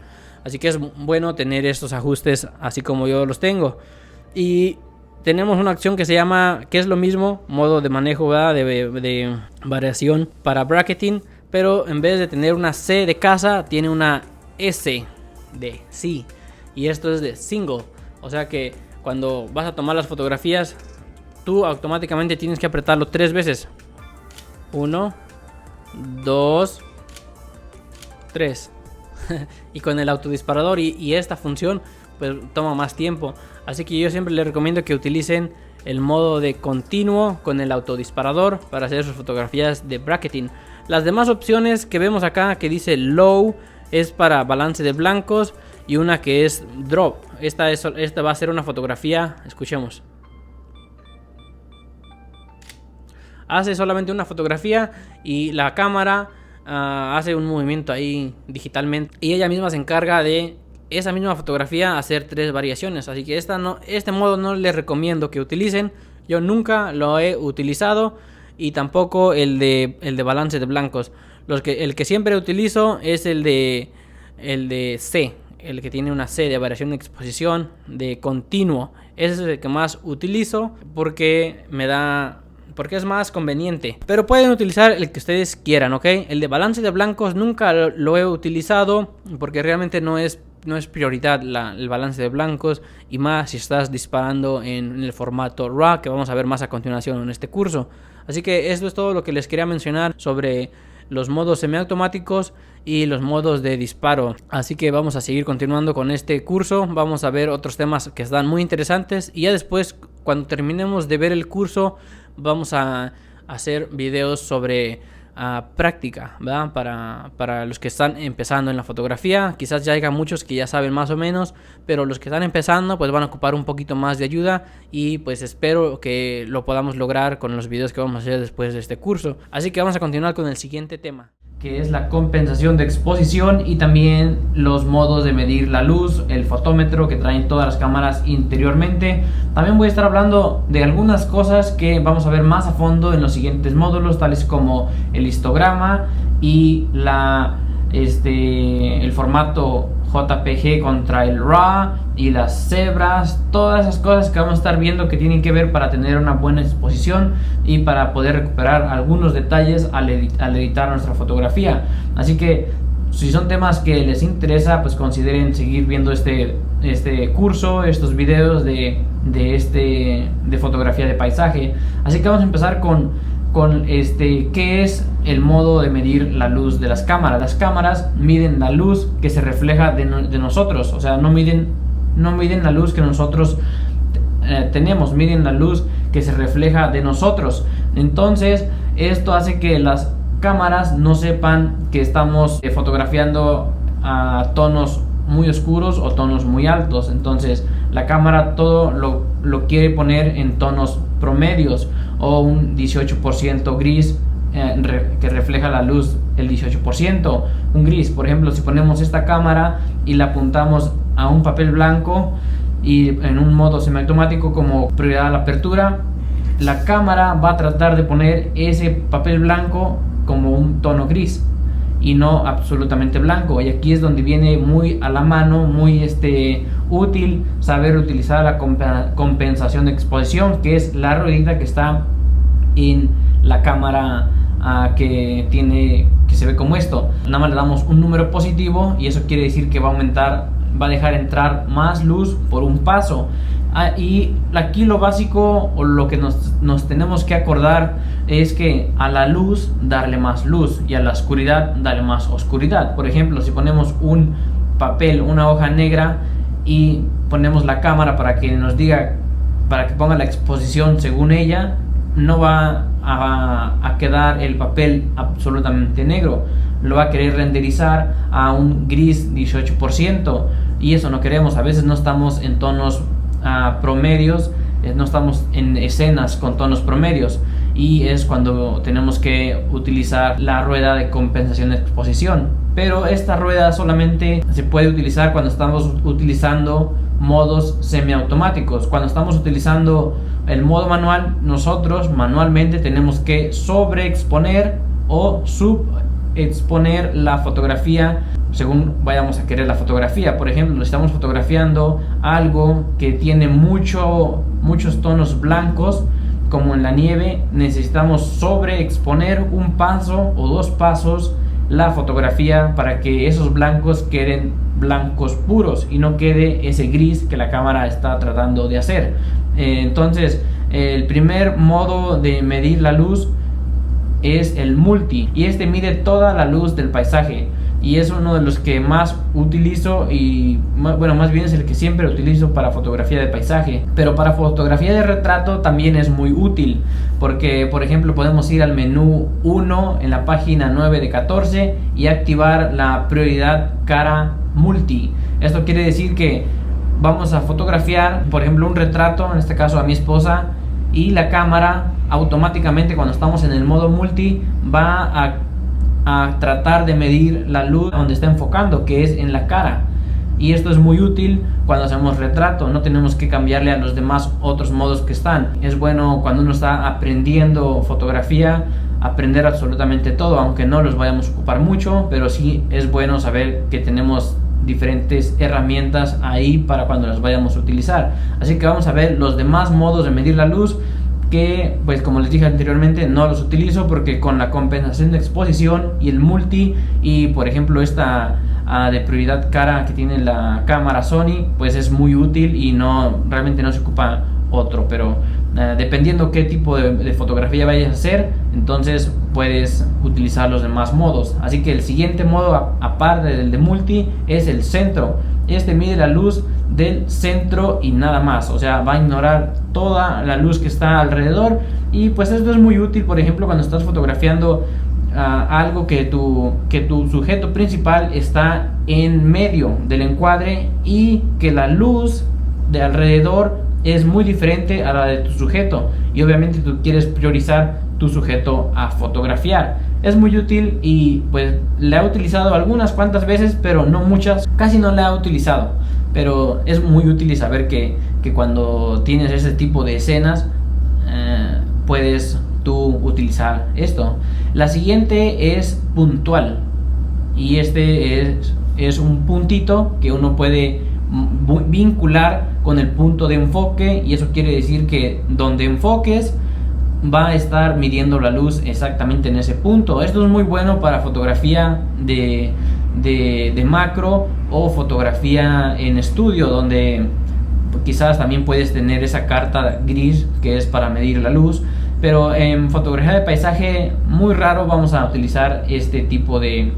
Así que es bueno tener estos ajustes así como yo los tengo. Y tenemos una opción que se llama, que es lo mismo, modo de manejo, ¿verdad? De variación para bracketing, pero en vez de tener una C de casa, tiene una S de sí, y esto es de single. O sea que cuando vas a tomar las fotografías, tú automáticamente tienes que apretarlo 3 veces. 1, 2, 3. Y con el autodisparador y esta función, pues toma más tiempo. Así que yo siempre les recomiendo que utilicen el modo de continuo con el autodisparador para hacer sus fotografías de bracketing. Las demás opciones que vemos acá, que dice low, es para balance de blancos, y una que es drop. Esta va a ser una fotografía, escuchemos. Hace solamente una fotografía y la cámara hace un movimiento ahí digitalmente, y ella misma se encarga de esa misma fotografía hacer 3 variaciones. Así que este modo no les recomiendo que utilicen. Yo nunca lo he utilizado, y tampoco el de balance de blancos. El que siempre utilizo es el de C, el que tiene una C de variación de exposición de continuo. Ese es el que más utilizo porque es más conveniente. Pero pueden utilizar el que ustedes quieran, ¿ok? El de balance de blancos nunca lo he utilizado porque realmente no es prioridad el balance de blancos, y más si estás disparando en el formato RAW, que vamos a ver más a continuación en este curso. Así que esto es todo lo que les quería mencionar sobre los modos semiautomáticos y los modos de disparo. Así que vamos a seguir continuando con este curso. Vamos a ver otros temas que están muy interesantes, y ya después, cuando terminemos de ver el curso, vamos a hacer videos sobre práctica, ¿verdad? Para los que están empezando en la fotografía. Quizás ya haya muchos que ya saben más o menos, pero los que están empezando pues van a ocupar un poquito más de ayuda, y pues espero que lo podamos lograr con los videos que vamos a hacer después de este curso. Así que vamos a continuar con el siguiente tema, que es la compensación de exposición, y también los modos de medir la luz, el fotómetro que traen todas las cámaras interiormente. También voy a estar hablando de algunas cosas que vamos a ver más a fondo en los siguientes módulos, tales como el histograma y el formato JPG contra el RAW y las cebras. Todas esas cosas que vamos a estar viendo que tienen que ver para tener una buena exposición y para poder recuperar algunos detalles al editar nuestra fotografía. Así que si son temas que les interesa, pues consideren seguir viendo este curso, estos videos de fotografía de paisaje. Así que vamos a empezar con con qué es el modo de medir la luz de las cámaras. Las cámaras miden la luz que se refleja de nosotros, o sea, no miden la luz que nosotros tenemos, miden la luz que se refleja de nosotros. Entonces esto hace que las cámaras no sepan que estamos fotografiando a tonos muy oscuros o tonos muy altos. Entonces la cámara todo lo quiere poner en tonos promedios, o un 18% gris que refleja la luz, el 18%, un gris. Por ejemplo, si ponemos esta cámara y la apuntamos a un papel blanco y en un modo semiautomático como prioridad a la apertura, la cámara va a tratar de poner ese papel blanco como un tono gris y no absolutamente blanco. Y aquí es donde viene muy a la mano, muy útil saber utilizar la compensación de exposición, que es la ruedita que está en la cámara que se ve como esto. Nada más le damos un número positivo y eso quiere decir que va a dejar entrar más luz por un paso. Y aquí lo básico, o lo que nos tenemos que acordar, es que a la luz darle más luz y a la oscuridad darle más oscuridad. Por ejemplo, si ponemos un papel, una hoja negra, y ponemos la cámara para que nos diga, para que ponga la exposición según ella, no va a quedar el papel absolutamente negro, lo va a querer renderizar a un gris 18%, y eso no queremos. A veces no estamos en tonos promedios, no estamos en escenas con tonos promedios, y es cuando tenemos que utilizar la rueda de compensación de exposición. Pero esta rueda solamente se puede utilizar cuando estamos utilizando modos semiautomáticos. Cuando estamos utilizando el modo manual, nosotros manualmente tenemos que sobreexponer o subexponer la fotografía según vayamos a querer la fotografía. Por ejemplo, si estamos fotografiando algo que tiene muchos tonos blancos, como en la nieve, necesitamos sobreexponer un paso o dos pasos la fotografía para que esos blancos queden blancos puros y no quede ese gris que la cámara está tratando de hacer. Entonces, el primer modo de medir la luz es el multi, y mide toda la luz del paisaje, y es uno de los que más utilizo, y bueno, más bien es el que siempre utilizo para fotografía de paisaje. Pero para fotografía de retrato también es muy útil, porque por ejemplo podemos ir al menú 1 en la página 9 de 14 y activar la prioridad cara multi. Esto quiere decir que vamos a fotografiar, por ejemplo, un retrato, en este caso a mi esposa, y la cámara automáticamente, cuando estamos en el modo multi, va a tratar de medir la luz donde está enfocando, que es en la cara. Y esto es muy útil cuando hacemos retrato, no tenemos que cambiarle a los demás otros modos que están. Es bueno cuando uno está aprendiendo fotografía, aprender absolutamente todo, aunque no los vayamos a ocupar mucho, pero sí es bueno saber que tenemos diferentes herramientas ahí para cuando las vayamos a utilizar. Así que vamos a ver los demás modos de medir la luz, que pues como les dije anteriormente no los utilizo, porque con la compensación de exposición y el multi, y por ejemplo esta de prioridad cara que tiene la cámara Sony, pues es muy útil y realmente no se ocupa otro. Pero dependiendo qué tipo de fotografía vayas a hacer, entonces puedes utilizar los demás modos. Así que el siguiente modo, aparte del de multi, es el centro. Mide la luz del centro y nada más, o sea, va a ignorar toda la luz que está alrededor. Y pues esto es muy útil, por ejemplo, cuando estás fotografiando algo que tu sujeto principal está en medio del encuadre y que la luz de alrededor es muy diferente a la de tu sujeto, y obviamente tú quieres priorizar tu sujeto a fotografiar. Es muy útil y pues la he utilizado algunas cuantas veces, pero no muchas, casi no la he utilizado, pero es muy útil saber que cuando tienes ese tipo de escenas puedes tú utilizar esto. La siguiente es puntual, y es un puntito que uno puede vincular con el punto de enfoque, y eso quiere decir que donde enfoques va a estar midiendo la luz exactamente en ese punto. Esto es muy bueno para fotografía de macro o fotografía en estudio, donde quizás también puedes tener esa carta gris que es para medir la luz. pero en fotografía de paisaje muy raro vamos a utilizar este tipo de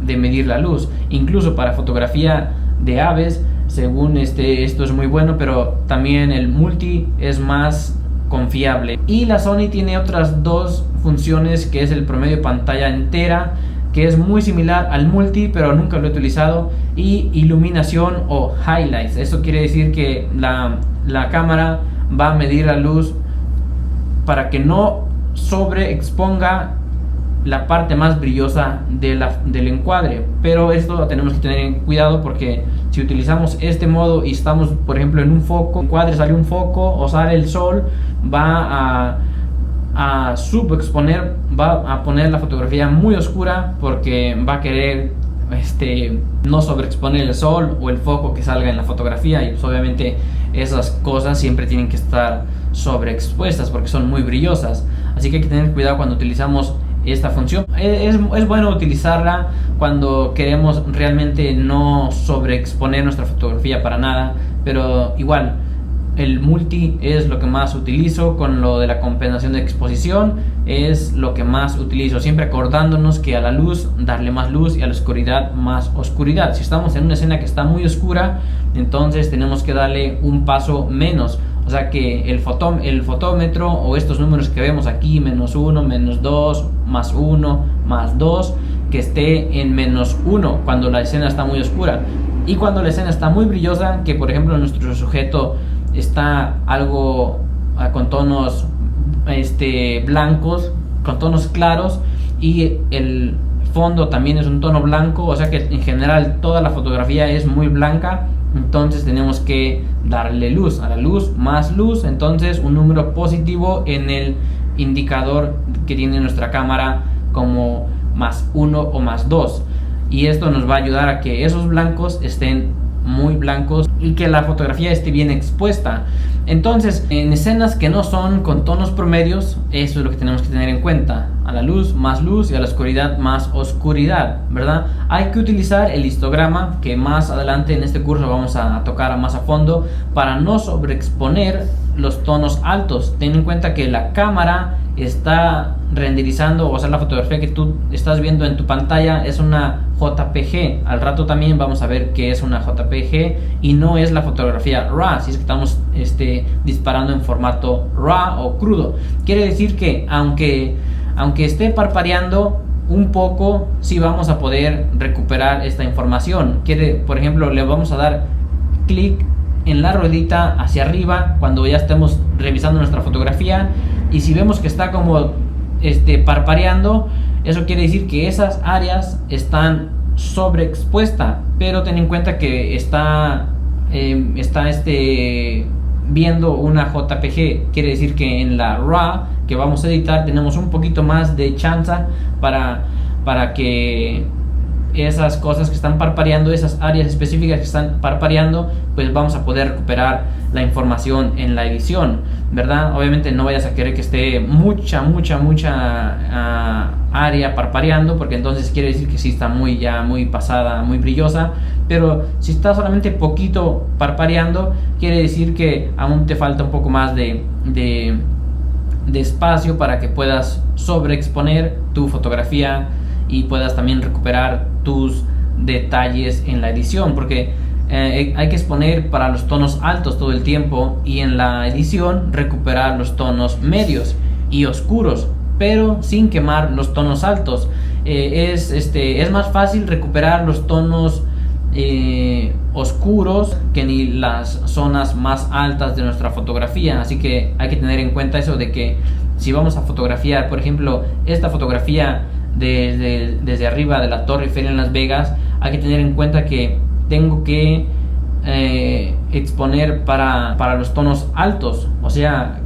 medir la luz. Incluso para fotografía de aves, según esto es muy bueno, pero también el multi es más confiable. Y la Sony tiene otras dos funciones, que es el promedio de pantalla entera, que es muy similar al multi, pero nunca lo he utilizado, y iluminación o highlights. Eso quiere decir que la cámara va a medir la luz para que no sobreexponga la parte más brillosa del encuadre. Pero esto tenemos que tener cuidado, porque si utilizamos este modo y estamos, por ejemplo, en un foco, encuadre, sale un foco o sale el sol, va a subexponer, va a poner la fotografía muy oscura, porque va a querer no sobreexponer el sol o el foco que salga en la fotografía. Y pues obviamente esas cosas siempre tienen que estar sobreexpuestas porque son muy brillosas, así que hay que tener cuidado cuando utilizamos esta función. Es bueno utilizarla cuando queremos realmente no sobreexponer nuestra fotografía para nada, pero igual el multi es lo que más utilizo. Con lo de la compensación de exposición es lo que más utilizo, siempre acordándonos que a la luz darle más luz y a la oscuridad más oscuridad. Si estamos en una escena que está muy oscura, entonces tenemos que darle un paso menos. O sea que el fotómetro o estos números que vemos aquí, -1, -2, +1, +2, que esté en -1 cuando la escena está muy oscura. Y cuando la escena está muy brillosa, que por ejemplo nuestro sujeto está algo con tonos blancos, con tonos claros, y el fondo también es un tono blanco, o sea que en general toda la fotografía es muy blanca, entonces tenemos que darle luz, a la luz más luz, entonces un número positivo en el indicador que tiene nuestra cámara, como +1 o +2, y esto nos va a ayudar a que esos blancos estén muy blancos y que la fotografía esté bien expuesta. Entonces, en escenas que no son con tonos promedios, eso es lo que tenemos que tener en cuenta: a la luz más luz y a la oscuridad más oscuridad, ¿verdad? Hay que utilizar el histograma, que más adelante en este curso vamos a tocar más a fondo, para no sobreexponer los tonos altos. Ten en cuenta que la cámara está renderizando, o sea, la fotografía que tú estás viendo en tu pantalla es una JPG. Al rato también vamos a ver qué es una JPG y no es la fotografía RAW, si es que estamos disparando en formato RAW o crudo. Quiere decir que aunque esté parpadeando un poco, sí vamos a poder recuperar esta información. Por ejemplo, le vamos a dar clic en la ruedita hacia arriba cuando ya estemos revisando nuestra fotografía, y si vemos que está como parpadeando, eso quiere decir que esas áreas están sobreexpuestas. Pero ten en cuenta que está viendo una JPG, quiere decir que en la RAW que vamos a editar tenemos un poquito más de chance para que esas cosas que están parpadeando, esas áreas específicas que están parpadeando, pues vamos a poder recuperar la información en la edición, ¿verdad? Obviamente no vayas a querer que esté mucha área parpadeando, porque entonces quiere decir que sí está muy pasada, muy brillosa. Pero si está solamente poquito parpadeando, quiere decir que aún te falta un poco más de espacio para que puedas sobreexponer tu fotografía y puedas también recuperar tus detalles en la edición, porque hay que exponer para los tonos altos todo el tiempo, y en la edición recuperar los tonos medios y oscuros, pero sin quemar los tonos altos. Es más fácil recuperar los tonos oscuros que ni las zonas más altas de nuestra fotografía, así que hay que tener en cuenta eso, de que si vamos a fotografiar, por ejemplo, esta fotografía desde arriba de la Torre Eiffel en Las Vegas, hay que tener en cuenta que tengo que exponer para los tonos altos, o sea,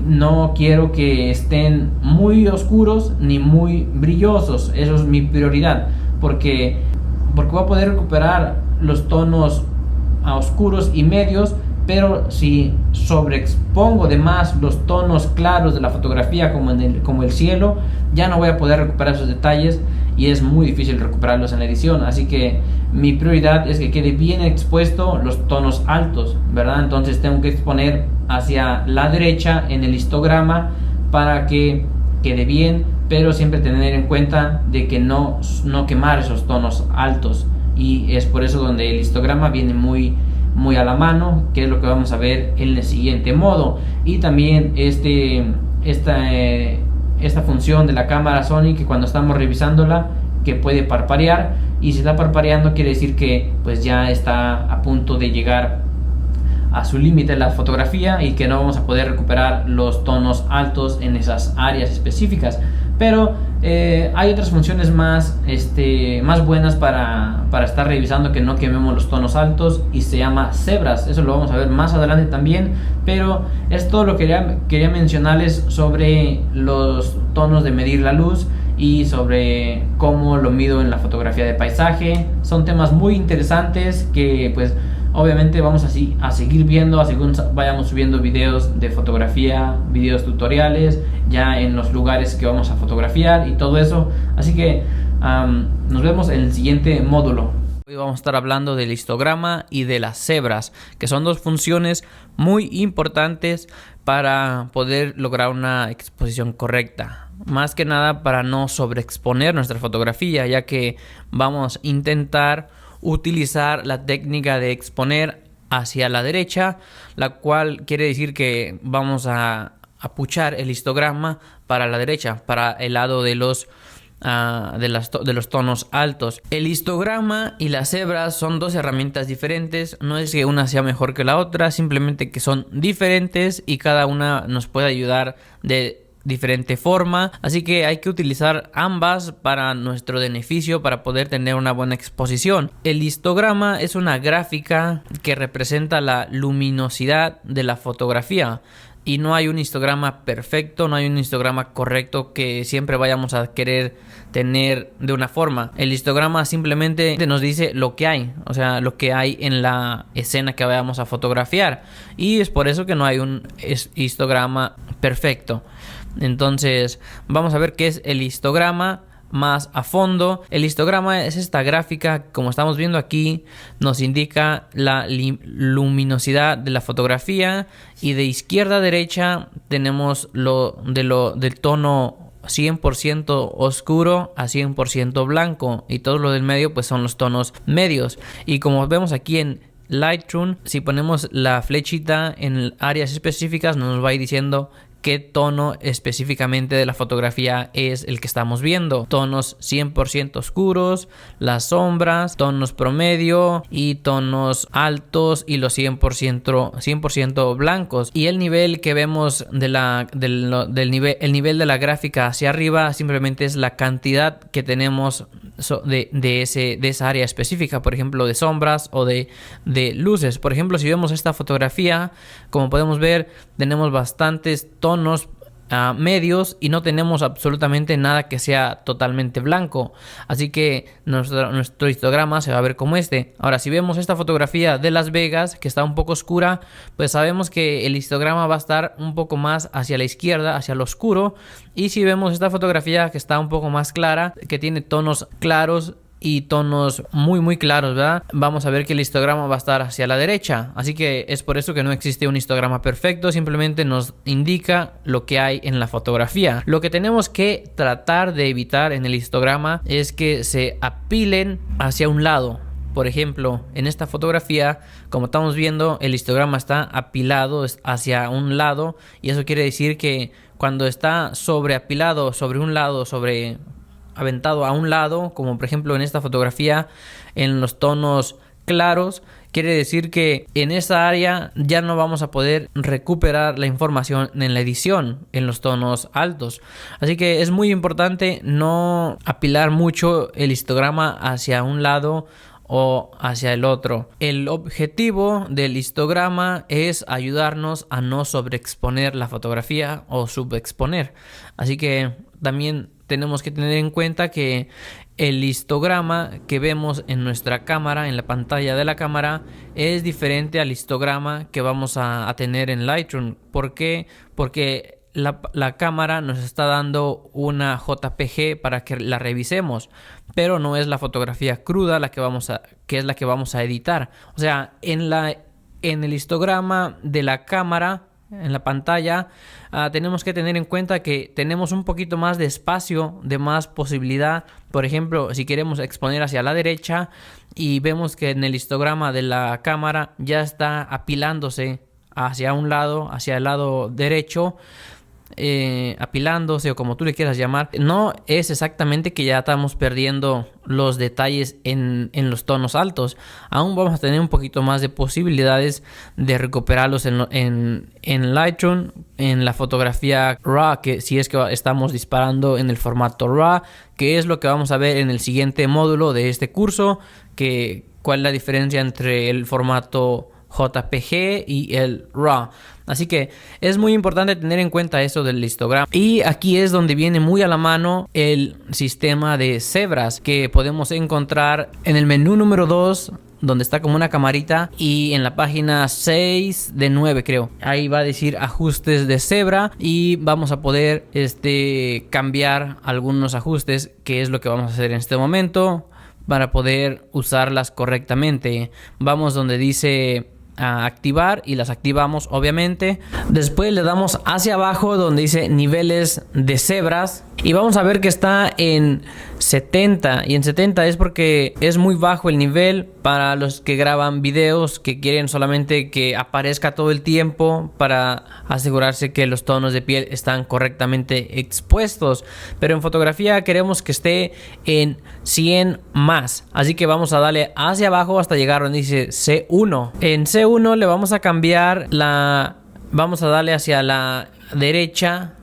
no quiero que estén muy oscuros ni muy brillosos. Eso es mi prioridad, porque voy a poder recuperar los tonos oscuros y medios, pero si sobreexpongo de más los tonos claros de la fotografía, como el cielo, ya no voy a poder recuperar esos detalles y es muy difícil recuperarlos en la edición. Así que mi prioridad es que quede bien expuesto los tonos altos, ¿verdad? Entonces tengo que exponer hacia la derecha en el histograma para que quede bien, pero siempre tener en cuenta de que no quemar esos tonos altos, y es por eso donde el histograma viene muy a la mano, que es lo que vamos a ver en el siguiente modo. Y también esta función de la cámara Sony, que cuando estamos revisándola, que puede parpadear, y si está parpadeando quiere decir que pues ya está a punto de llegar a su límite la fotografía y que no vamos a poder recuperar los tonos altos en esas áreas específicas. Pero hay otras funciones más buenas para estar revisando que no quememos los tonos altos, y se llama cebras. Eso lo vamos a ver más adelante también, pero es todo lo que quería mencionarles sobre los tonos de medir la luz y sobre cómo lo mido en la fotografía de paisaje. Son temas muy interesantes que pues obviamente vamos a seguir viendo según vayamos subiendo videos de fotografía, videos tutoriales ya en los lugares que vamos a fotografiar y todo eso. Así que nos vemos en el siguiente módulo. Hoy vamos a estar hablando del histograma y de las cebras, que son dos funciones muy importantes para poder lograr una exposición correcta. Más que nada para no sobreexponer nuestra fotografía, ya que vamos a intentar utilizar la técnica de exponer hacia la derecha, la cual quiere decir que vamos a puchar el histograma para la derecha, para el lado de los tonos altos. El histograma y las cebras son dos herramientas diferentes. No es que una sea mejor que la otra, simplemente que son diferentes y cada una nos puede ayudar de diferente forma, así que hay que utilizar ambas para nuestro beneficio para poder tener una buena exposición. El histograma es una gráfica que representa la luminosidad de la fotografía, y no hay un histograma perfecto, no hay un histograma correcto que siempre vayamos a querer tener de una forma. El histograma simplemente nos dice lo que hay, o sea, lo que hay en la escena que vayamos a fotografiar, y es por eso que no hay un histograma perfecto. Entonces vamos a ver qué es el histograma más a fondo. El histograma es esta gráfica, como estamos viendo aquí, nos indica la luminosidad de la fotografía, y de izquierda a derecha tenemos del tono 100% oscuro a 100% blanco, y todo lo del medio pues son los tonos medios. Y como vemos aquí en Lightroom, si ponemos la flechita en áreas específicas nos va a ir diciendo qué tono específicamente de la fotografía es el que estamos viendo. Tonos 100% oscuros, las sombras, tonos promedio y tonos altos, y los 100% blancos. Y el nivel que vemos el nivel de la gráfica hacia arriba simplemente es la cantidad que tenemos de esa área específica, por ejemplo de sombras o de luces. Por ejemplo, si vemos esta fotografía, como podemos ver, tenemos bastantes tonos medios y no tenemos absolutamente nada que sea totalmente blanco, así que nuestro histograma se va a ver como este. Ahora, si vemos esta fotografía de Las Vegas, que está un poco oscura, pues sabemos que el histograma va a estar un poco más hacia la izquierda, hacia lo oscuro. Y si vemos esta fotografía que está un poco más clara, que tiene tonos claros y tonos muy claros, ¿verdad? Vamos a ver que el histograma va a estar hacia la derecha. Así que es por eso que no existe un histograma perfecto, simplemente nos indica lo que hay en la fotografía. Lo que tenemos que tratar de evitar en el histograma es que se apilen hacia un lado. Por ejemplo, en esta fotografía, como estamos viendo, el histograma está apilado hacia un lado, y eso quiere decir que cuando está sobreapilado sobre un lado, aventado a un lado, como por ejemplo en esta fotografía en los tonos claros, quiere decir que en esa área ya no vamos a poder recuperar la información en la edición en los tonos altos. Así que es muy importante no apilar mucho el histograma hacia un lado o hacia el otro. El objetivo del histograma es ayudarnos a no sobreexponer la fotografía o subexponer. Así que también tenemos que tener en cuenta que el histograma que vemos en nuestra cámara, en la pantalla de la cámara, es diferente al histograma que vamos a tener en Lightroom. ¿Por qué? Porque la cámara nos está dando una JPG para que la revisemos, pero no es la fotografía cruda que es la que vamos a editar. O sea, en el histograma de la cámara, en la pantalla, tenemos que tener en cuenta que tenemos un poquito más de espacio, de más posibilidad. Por ejemplo, si queremos exponer hacia la derecha y vemos que en el histograma de la cámara ya está apilándose hacia un lado, hacia el lado derecho, apilándose o como tú le quieras llamar, no es exactamente que ya estamos perdiendo los detalles en los tonos altos. Aún vamos a tener un poquito más de posibilidades de recuperarlos en Lightroom, en la fotografía RAW, que si es que estamos disparando en el formato RAW, que es lo que vamos a ver en el siguiente módulo de este curso, cuál es la diferencia entre el formato JPG y el RAW. Así que es muy importante tener en cuenta eso del histograma. Y aquí es donde viene muy a la mano el sistema de cebras que podemos encontrar en el menú número 2, donde está como una camarita, y en la página 6 de 9 creo. Ahí va a decir ajustes de cebra y vamos a poder cambiar algunos ajustes, que es lo que vamos a hacer en este momento para poder usarlas correctamente. Vamos donde dice a activar y las activamos, obviamente. Después le damos hacia abajo donde dice niveles de cebras y vamos a ver que está en 70, y en 70 es porque es muy bajo el nivel para los que graban videos que quieren solamente que aparezca todo el tiempo para asegurarse que los tonos de piel están correctamente expuestos. Pero en fotografía queremos que esté en 100 más, así que vamos a darle hacia abajo hasta llegar donde dice C1. En C1 le vamos a cambiar vamos a darle hacia la derecha,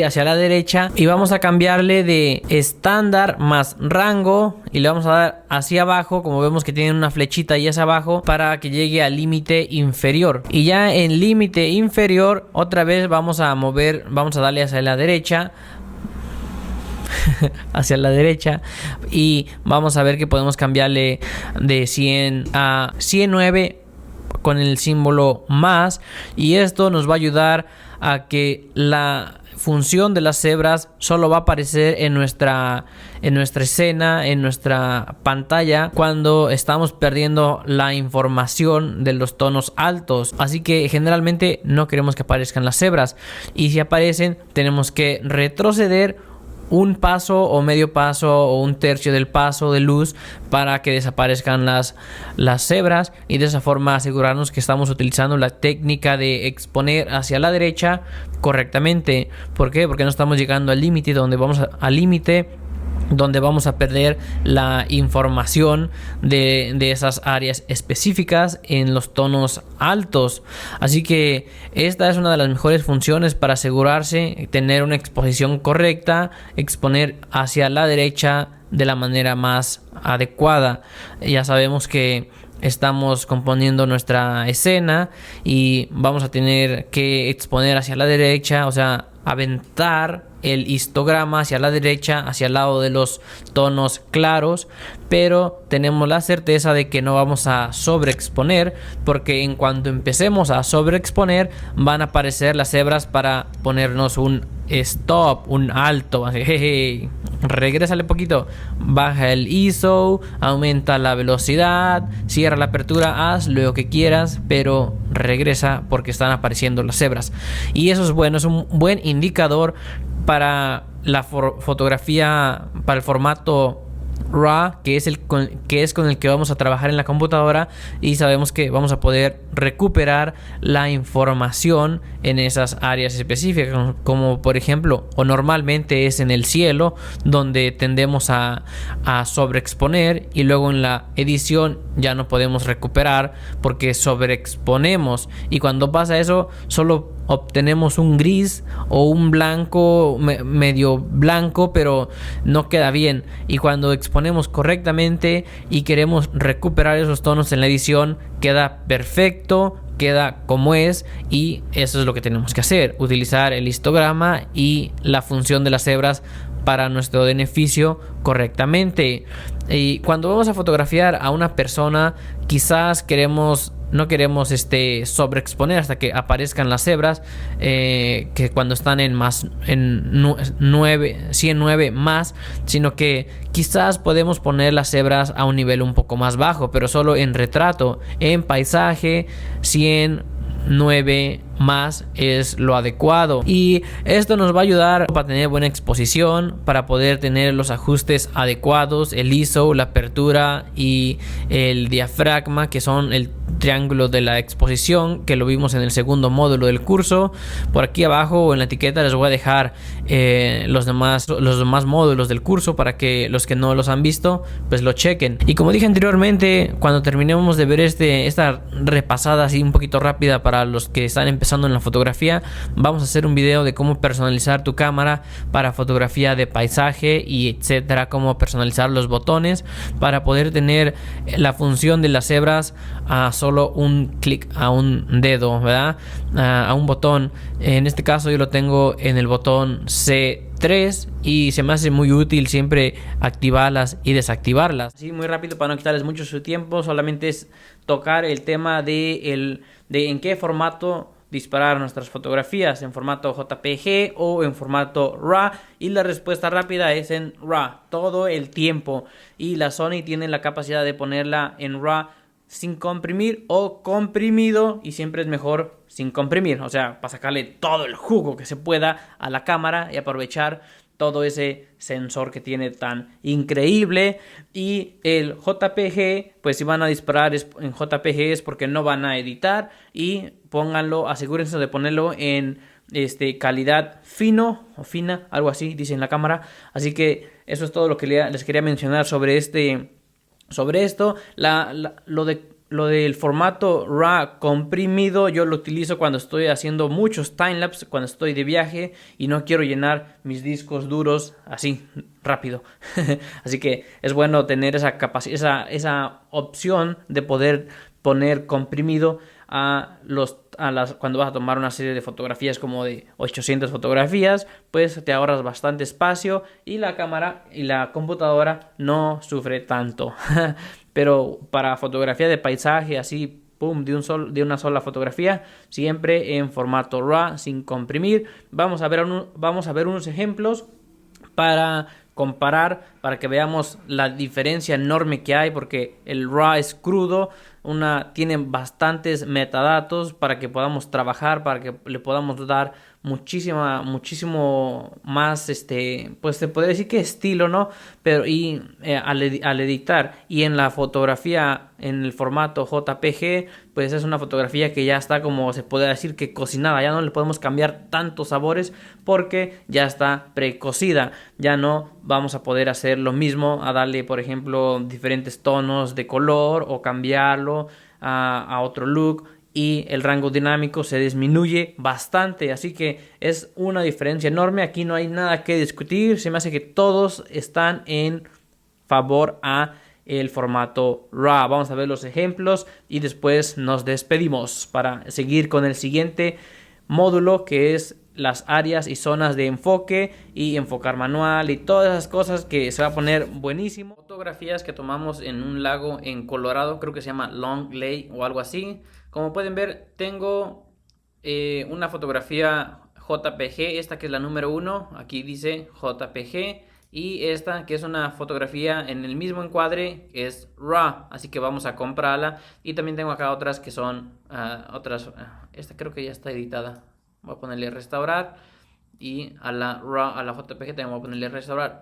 hacia la derecha, y vamos a cambiarle de estándar más rango y le vamos a dar hacia abajo, como vemos que tiene una flechita ahí hacia abajo, para que llegue al límite inferior. Y ya en límite inferior otra vez vamos a darle hacia la derecha hacia la derecha, y vamos a ver que podemos cambiarle de 100 a 109 con el símbolo más, y esto nos va a ayudar a que la función de las cebras solo va a aparecer en nuestra escena, en nuestra pantalla, cuando estamos perdiendo la información de los tonos altos. Así que generalmente no queremos que aparezcan las cebras, y si aparecen tenemos que retroceder un paso o medio paso o un tercio del paso de luz para que desaparezcan las cebras, y de esa forma asegurarnos que estamos utilizando la técnica de exponer hacia la derecha correctamente. ¿Por qué? Porque no estamos llegando al límite donde vamos a perder la información de esas áreas específicas en los tonos altos. Así que esta es una de las mejores funciones para asegurarse tener una exposición correcta, exponer hacia la derecha de la manera más adecuada. Ya sabemos que estamos componiendo nuestra escena y vamos a tener que exponer hacia la derecha, o sea, aventar el histograma hacia la derecha, hacia el lado de los tonos claros, pero tenemos la certeza de que no vamos a sobreexponer, porque en cuanto empecemos a sobreexponer van a aparecer las cebras para ponernos un stop, un alto. Así, jeje, regrésale poquito, baja el ISO, aumenta la velocidad, cierra la apertura, haz lo que quieras, pero regresa porque están apareciendo las cebras. Y eso es bueno, es un buen indicador para la fotografía, para el formato RAW, que es con el que vamos a trabajar en la computadora, y sabemos que vamos a poder recuperar la información en esas áreas específicas, como por ejemplo, o normalmente es en el cielo, donde tendemos a sobreexponer, y luego en la edición ya no podemos recuperar porque sobreexponemos, y cuando pasa eso solo obtenemos un gris o un blanco, medio blanco, pero no queda bien. Y cuando exponemos correctamente y queremos recuperar esos tonos en la edición, queda perfecto, queda como es, y eso es lo que tenemos que hacer: utilizar el histograma y la función de las cebras para nuestro beneficio correctamente. Y cuando vamos a fotografiar a una persona, quizás queremos no queremos sobreexponer hasta que aparezcan las hebras, que cuando están en 109 más, sino que quizás podemos poner las hebras a un nivel un poco más bajo, pero solo en retrato. En paisaje 109 más es lo adecuado, y esto nos va a ayudar para tener buena exposición, para poder tener los ajustes adecuados, el ISO, la apertura y el diafragma, que son el triángulo de la exposición, que lo vimos en el segundo módulo del curso. Por aquí abajo o en la etiqueta les voy a dejar los demás módulos del curso para que los que no los han visto pues lo chequen. Y como dije anteriormente, cuando terminemos de ver esta repasada así un poquito rápida para los que están empezando en la fotografía, vamos a hacer un video de cómo personalizar tu cámara para fotografía de paisaje y etcétera, cómo personalizar los botones para poder tener la función de las hebras a solo un clic, a un dedo, ¿verdad? A un botón. En este caso yo lo tengo en el botón C3 y se me hace muy útil siempre activarlas y desactivarlas. Así muy rápido para no quitarles mucho su tiempo, solamente es tocar el tema de en qué formato disparar nuestras fotografías, en formato JPG o en formato RAW, y la respuesta rápida es en RAW todo el tiempo, y la Sony tiene la capacidad de ponerla en RAW sin comprimir o comprimido, y siempre es mejor sin comprimir, o sea, para sacarle todo el jugo que se pueda a la cámara y aprovechar todo ese sensor que tiene tan increíble. Y el JPG, pues si van a disparar en JPG es porque no van a editar, y pónganlo, asegúrense de ponerlo en calidad fino o fina, algo así dice en la cámara. Así que eso es todo lo que les quería mencionar sobre esto. Lo del formato RAW comprimido yo lo utilizo cuando estoy haciendo muchos timelapse, cuando estoy de viaje y no quiero llenar mis discos duros así rápido. Así que es bueno tener esa capacidad, esa opción de poder poner comprimido cuando vas a tomar una serie de fotografías como de 800 fotografías, pues te ahorras bastante espacio y la cámara y la computadora no sufre tanto. Pero para fotografía de paisaje así, pum, de una sola fotografía, siempre en formato RAW sin comprimir. Vamos a ver unos ejemplos para comparar, para que veamos la diferencia enorme que hay, porque el RAW es crudo, tiene bastantes metadatos para que podamos trabajar, para que le podamos dar muchísimo más, pues se podría decir que estilo, ¿no? Pero al editar, y en la fotografía en el formato JPG, pues es una fotografía que ya está, como se puede decir, que cocinada, ya no le podemos cambiar tantos sabores porque ya está precocida. Ya no vamos a poder hacer lo mismo, a darle por ejemplo diferentes tonos de color o cambiarlo a otro look, y el rango dinámico se disminuye bastante. Así que es una diferencia enorme. Aquí no hay nada que discutir. Se me hace que todos están en favor a el formato RAW. Vamos a ver los ejemplos y después nos despedimos para seguir con el siguiente módulo, que es las áreas y zonas de enfoque y enfocar manual y todas esas cosas, que se va a poner buenísimo. Fotografías que tomamos en un lago en Colorado, creo que se llama Long Lake o algo así. Como pueden ver, tengo una fotografía JPG, esta que es la número 1, aquí dice JPG, y esta que es una fotografía en el mismo encuadre, es RAW, así que vamos a comprarla. Y también tengo acá otras que son esta creo que ya está editada. Voy a ponerle restaurar, y a la RAW, a la JPG también voy a ponerle restaurar.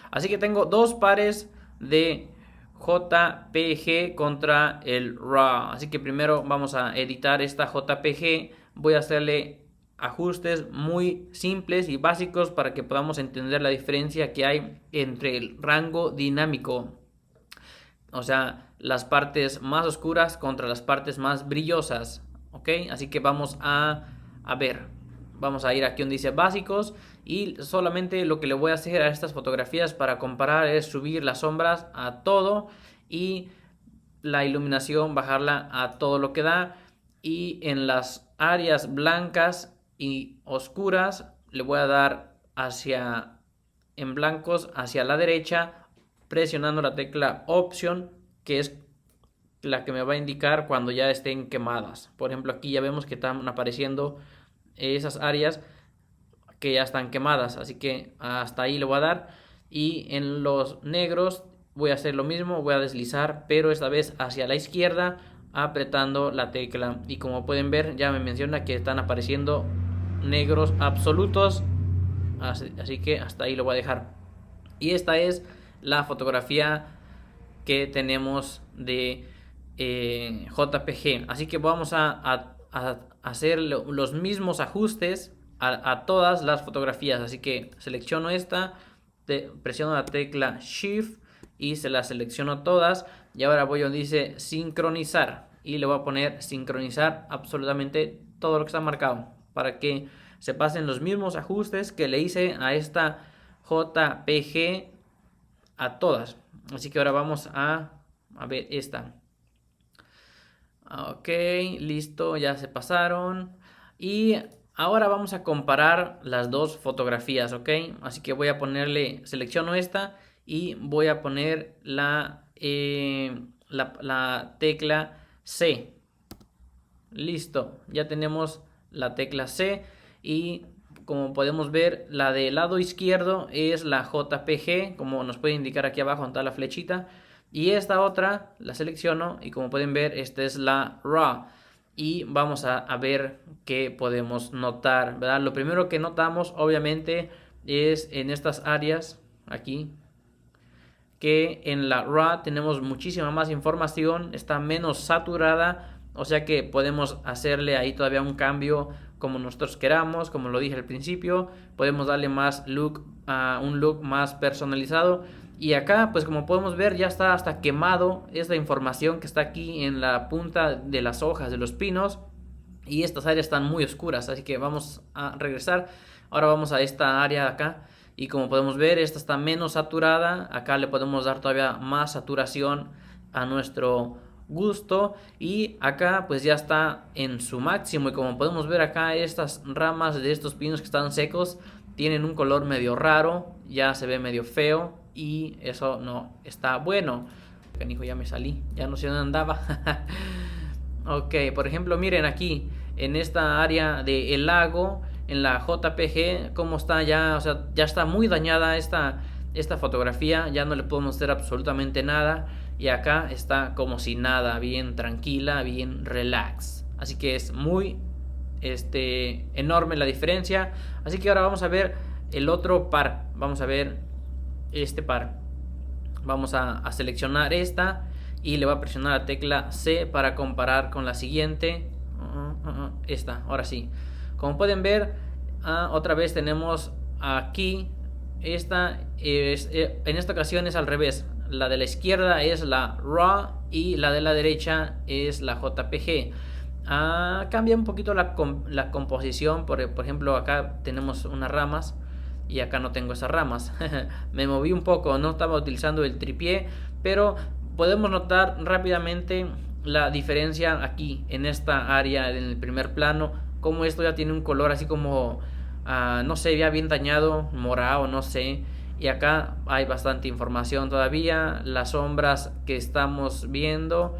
Así que tengo dos pares de JPG contra el RAW. Así que primero vamos a editar esta JPG. Voy a hacerle ajustes muy simples y básicos para que podamos entender la diferencia que hay entre el rango dinámico, o sea, las partes más oscuras contra las partes más brillosas, ¿ok? Así que vamos a ver. Vamos a ir aquí donde dice básicos, y solamente lo que le voy a hacer a estas fotografías para comparar es subir las sombras a todo y la iluminación bajarla a todo lo que da, y en las áreas blancas y oscuras le voy a dar en blancos hacia la derecha, presionando la tecla Option, que es la que me va a indicar cuando ya estén quemadas. Por ejemplo, aquí ya vemos que están apareciendo esas áreas que ya están quemadas, así que hasta ahí le voy a dar. Y en los negros voy a hacer lo mismo, voy a deslizar, pero esta vez hacia la izquierda, apretando la tecla. Y como pueden ver, ya me menciona que están apareciendo negros absolutos, así que hasta ahí lo voy a dejar. Y esta es la fotografía que tenemos de JPG. Así que vamos a hacer los mismos ajustes a todas las fotografías. Así que selecciono esta, presiono la tecla Shift y se las selecciono todas. Y ahora voy donde dice sincronizar y le voy a poner sincronizar absolutamente todo lo que está marcado para que se pasen los mismos ajustes que le hice a esta JPG a todas. Así que ahora vamos a ver esta. Ok, listo, ya se pasaron. Y ahora vamos a comparar las dos fotografías, ok. Así que voy a ponerle, selecciono esta y voy a poner la tecla C. Listo, ya tenemos la tecla C y como podemos ver, la del lado izquierdo es la JPG, como nos puede indicar aquí abajo donde está la flechita. Y esta otra la selecciono y como pueden ver, esta es la RAW. Y vamos a ver qué podemos notar, ¿verdad? Lo primero que notamos, obviamente, es en estas áreas, aquí, que en la RAW tenemos muchísima más información, está menos saturada, o sea que podemos hacerle ahí todavía un cambio como nosotros queramos, como lo dije al principio, podemos darle más un look más personalizado. Y acá, pues como podemos ver, ya está hasta quemado esta información que está aquí en la punta de las hojas de los pinos. Y estas áreas están muy oscuras, así que vamos a regresar. Ahora vamos a esta área de acá. Y como podemos ver, esta está menos saturada. Acá le podemos dar todavía más saturación a nuestro gusto. Y acá pues ya está en su máximo. Y como podemos ver acá, estas ramas de estos pinos que están secos tienen un color medio raro. Ya se ve medio feo. Y eso no está bueno. Canijo, ya me salí. Ya no sé dónde andaba. Ok, por ejemplo, miren aquí. En esta área del lago, en la JPG, cómo está ya, o sea, ya está muy dañada esta fotografía, ya no le podemos hacer absolutamente nada. Y acá está como si nada, bien tranquila, bien relax. Así que es muy enorme la diferencia. Así que ahora vamos a ver el otro par. Vamos a ver este par. Vamos a seleccionar esta y le voy a presionar la tecla C para comparar con la siguiente. Esta, ahora sí. Como pueden ver, otra vez tenemos aquí esta en esta ocasión es al revés. La de la izquierda es la RAW y la de la derecha es la JPG. Cambia un poquito la composición. Por ejemplo, acá tenemos unas ramas y acá no tengo esas ramas. Me moví un poco, no estaba utilizando el tripié, pero podemos notar rápidamente la diferencia aquí en esta área, en el primer plano, como esto ya tiene un color así como no sé, ya bien dañado, morado, no sé. Y acá hay bastante información todavía. Las sombras que estamos viendo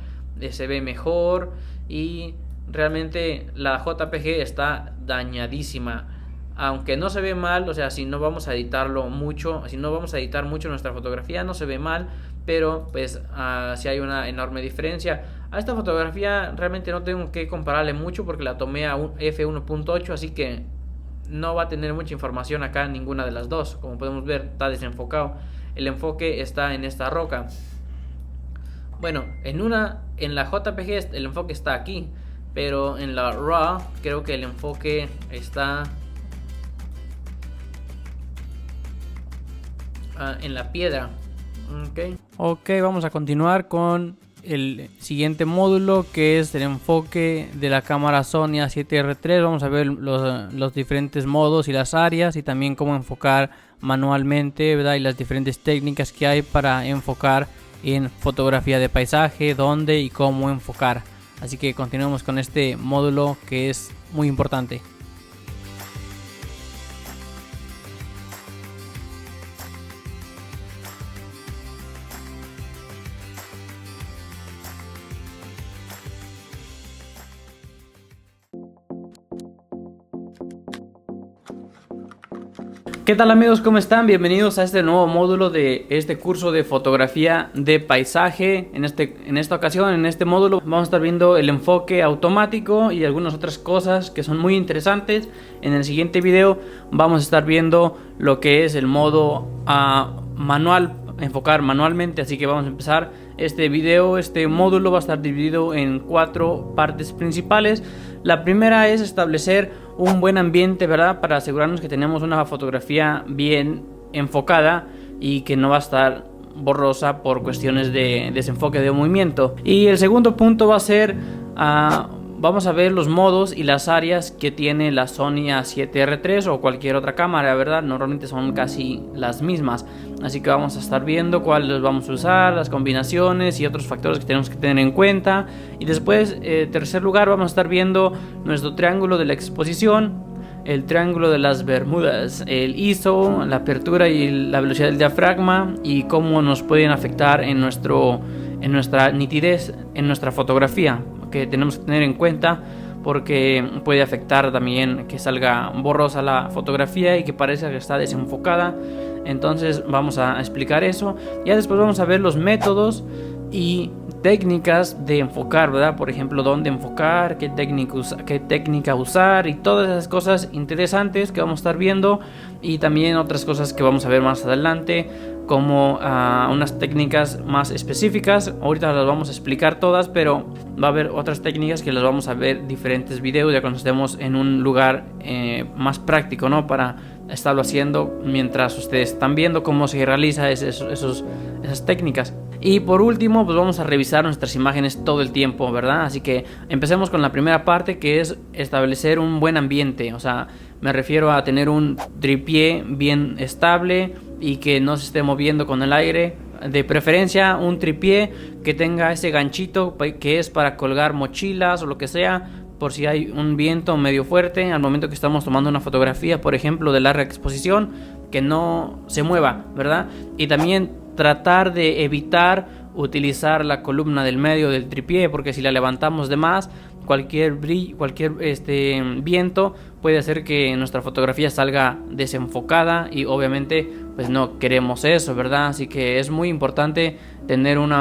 se ve mejor y realmente la JPG está dañadísima. Aunque no se ve mal, o sea, si no vamos a editarlo mucho, si no vamos a editar mucho nuestra fotografía, no se ve mal, pero pues sí hay una enorme diferencia. A esta fotografía realmente no tengo que compararle mucho porque la tomé a un f1.8, así que no va a tener mucha información acá ninguna de las dos. Como podemos ver, está desenfocado. El enfoque está en esta roca. Bueno, en la JPG el enfoque está aquí, pero en la RAW creo que el enfoque está en la piedra. Ok, vamos a continuar con el siguiente módulo, que es el enfoque de la cámara Sony A7R3. Vamos a ver los diferentes modos y las áreas y también cómo enfocar manualmente, ¿verdad? Y las diferentes técnicas que hay para enfocar en fotografía de paisaje, dónde y cómo enfocar. Así que continuemos con este módulo que es muy importante. ¿Qué tal amigos? ¿Cómo están? Bienvenidos a este nuevo módulo de este curso de fotografía de paisaje. En esta ocasión, en este módulo, vamos a estar viendo el enfoque automático y algunas otras cosas que son muy interesantes. En el siguiente video vamos a estar viendo lo que es el modo manual, enfocar manualmente. Así que vamos a empezar este video. Este módulo va a estar dividido en 4 partes principales. La primera es establecer un buen ambiente, ¿verdad? Para asegurarnos que tenemos una fotografía bien enfocada y que no va a estar borrosa por cuestiones de desenfoque de movimiento. Y el segundo punto va a ser vamos a ver los modos y las áreas que tiene la Sony A7R III o cualquier otra cámara, ¿verdad? Normalmente son casi las mismas, así que vamos a estar viendo cuáles vamos a usar, las combinaciones y otros factores que tenemos que tener en cuenta. Y después, en tercer lugar, vamos a estar viendo nuestro triángulo de la exposición, el triángulo de las Bermudas, el ISO, la apertura y la velocidad del diafragma, y cómo nos pueden afectar en nuestra nitidez, en nuestra fotografía, que tenemos que tener en cuenta, porque puede afectar también que salga borrosa la fotografía y que parezca que está desenfocada. Entonces vamos a explicar eso. Ya después vamos a ver los métodos y técnicas de enfocar, ¿verdad? Por ejemplo, dónde enfocar, qué técnica usar y todas esas cosas interesantes que vamos a estar viendo, y también otras cosas que vamos a ver más adelante, como unas técnicas más específicas. Ahorita las vamos a explicar todas, pero va a haber otras técnicas que las vamos a ver diferentes videos ya cuando estemos en un lugar más práctico, ¿no? Para estarlo haciendo mientras ustedes están viendo cómo se realiza esas técnicas. Y por último, pues vamos a revisar nuestras imágenes todo el tiempo, ¿verdad? Así que empecemos con la primera parte, que es establecer un buen ambiente. O sea, me refiero a tener un tripié bien estable y que no se esté moviendo con el aire. De preferencia un tripié que tenga ese ganchito que es para colgar mochilas o lo que sea, por si hay un viento medio fuerte al momento que estamos tomando una fotografía, por ejemplo, de larga exposición, que no se mueva, ¿verdad? Y también tratar de evitar utilizar la columna del medio del tripié, porque si la levantamos de más, cualquier viento puede hacer que nuestra fotografía salga desenfocada, y obviamente pues no queremos eso, ¿verdad? Así que es muy importante tener un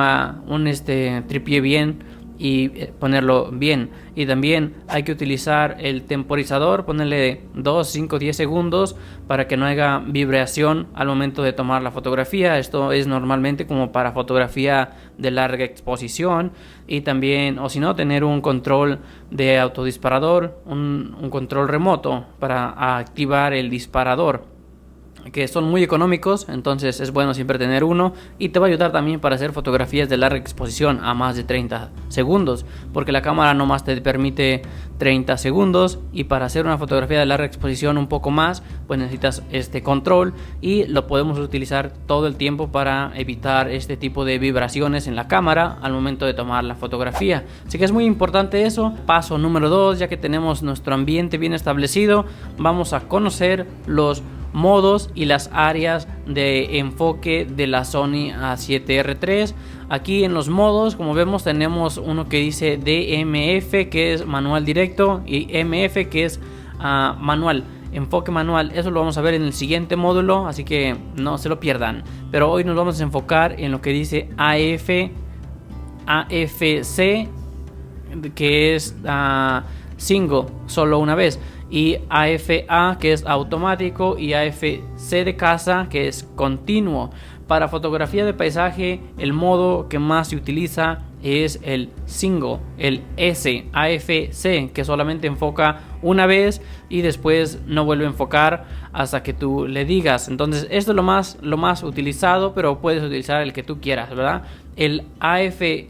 tripié bien y ponerlo bien. Y también hay que utilizar el temporizador, ponerle 2, 5, 10 segundos para que no haya vibración al momento de tomar la fotografía. Esto es normalmente como para fotografía de larga exposición. Y también, o si no, tener un control de autodisparador, un control remoto para activar el disparador, que son muy económicos. Entonces es bueno siempre tener uno, y te va a ayudar también para hacer fotografías de larga exposición a más de 30 segundos, porque la cámara nomás te permite 30 segundos, y para hacer una fotografía de larga exposición un poco más, pues necesitas este control, y lo podemos utilizar todo el tiempo para evitar este tipo de vibraciones en la cámara al momento de tomar la fotografía. Así que es muy importante eso. Paso número 2, ya que tenemos nuestro ambiente bien establecido, vamos a conocer los modos y las áreas de enfoque de la Sony A7R III. Aquí en los modos, como vemos, tenemos uno que dice DMF, que es manual directo, y MF, que es manual, enfoque manual. Eso lo vamos a ver en el siguiente módulo, así que no se lo pierdan. Pero hoy nos vamos a enfocar en lo que dice AFC, que es single, solo una vez, y AFA, que es automático, y AFC de casa, que es continuo. Para fotografía de paisaje, el modo que más se utiliza es el single, el AFC, que solamente enfoca una vez y después no vuelve a enfocar hasta que tú le digas. Entonces esto es lo más utilizado, pero puedes utilizar el que tú quieras, ¿verdad? El AFA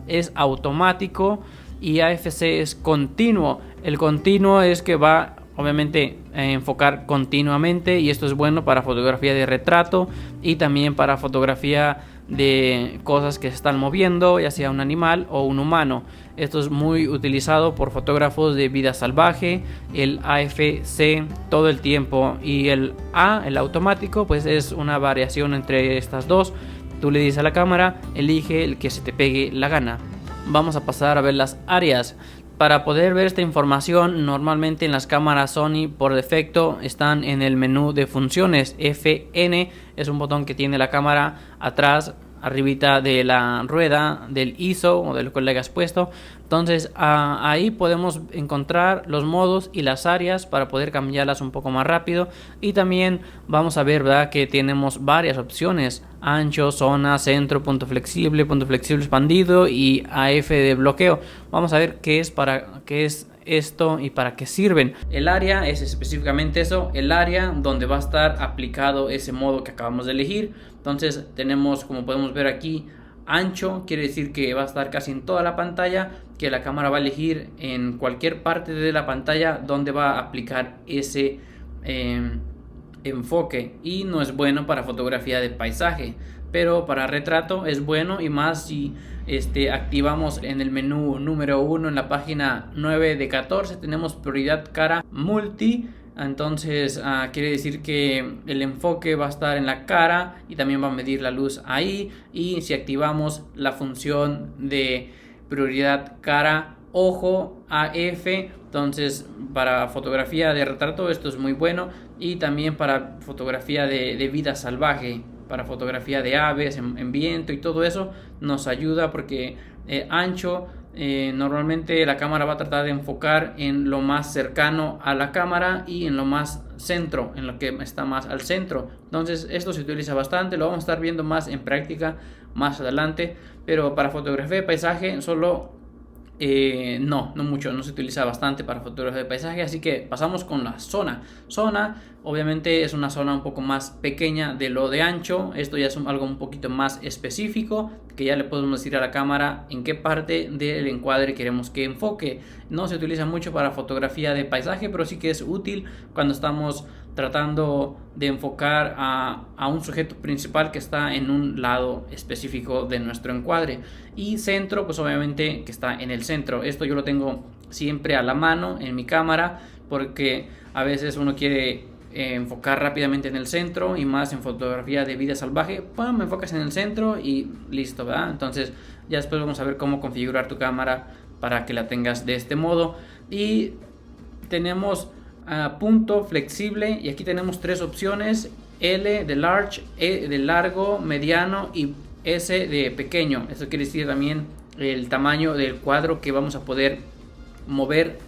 es automático y AFC es continuo. El continuo es que va obviamente enfocar continuamente, y esto es bueno para fotografía de retrato y también para fotografía de cosas que se están moviendo, ya sea un animal o un humano. Esto es muy utilizado por fotógrafos de vida salvaje, el AFC todo el tiempo, y el automático, pues es una variación entre estas dos. Tú le dices a la cámara, elige el que se te pegue la gana. Vamos a pasar a ver las áreas. Para poder ver esta información, normalmente en las cámaras Sony por defecto están en el menú de funciones. FN es un botón que tiene la cámara atrás, arribita de la rueda del ISO o del cual le hayas puesto. Entonces ahí podemos encontrar los modos y las áreas para poder cambiarlas un poco más rápido. Y también vamos a ver, ¿verdad?, que tenemos varias opciones: ancho, zona, centro, punto flexible expandido y AF de bloqueo. Vamos a ver qué es esto y para qué sirven. El área es específicamente eso, el área donde va a estar aplicado ese modo que acabamos de elegir. Entonces tenemos, como podemos ver aquí, ancho, quiere decir que va a estar casi en toda la pantalla, que la cámara va a elegir en cualquier parte de la pantalla donde va a aplicar ese enfoque, y no es bueno para fotografía de paisaje, pero para retrato es bueno, y más si activamos en el menú número 1 en la página 9 de 14 tenemos prioridad cara multi. Entonces quiere decir que el enfoque va a estar en la cara y también va a medir la luz ahí. Y si activamos la función de prioridad cara ojo AF, entonces para fotografía de retrato esto es muy bueno, y también para fotografía de vida salvaje, para fotografía de aves en viento y todo eso nos ayuda, porque ancho, normalmente la cámara va a tratar de enfocar en lo más cercano a la cámara y en lo más centro, en lo que está más al centro. Entonces esto se utiliza bastante, lo vamos a estar viendo más en práctica más adelante, pero para fotografía de paisaje solo no mucho, no se utiliza bastante para fotografía de paisaje. Así que pasamos con la zona. Zona obviamente es una zona un poco más pequeña de lo de ancho. Esto ya es algo un poquito más específico, que ya le podemos decir a la cámara en qué parte del encuadre queremos que enfoque. No se utiliza mucho para fotografía de paisaje, pero sí que es útil cuando estamos tratando de enfocar a un sujeto principal que está en un lado específico de nuestro encuadre. Y centro, pues obviamente que está en el centro. Esto yo lo tengo siempre a la mano en mi cámara, porque a veces uno quiere enfocar rápidamente en el centro, y más en fotografía de vida salvaje, ¡pum!, me enfocas en el centro y listo, ¿verdad? Entonces ya después vamos a ver cómo configurar tu cámara para que la tengas de este modo. Y tenemos punto flexible, y aquí tenemos tres opciones: L de large, E de largo, mediano y S de pequeño. Eso quiere decir también el tamaño del cuadro que vamos a poder mover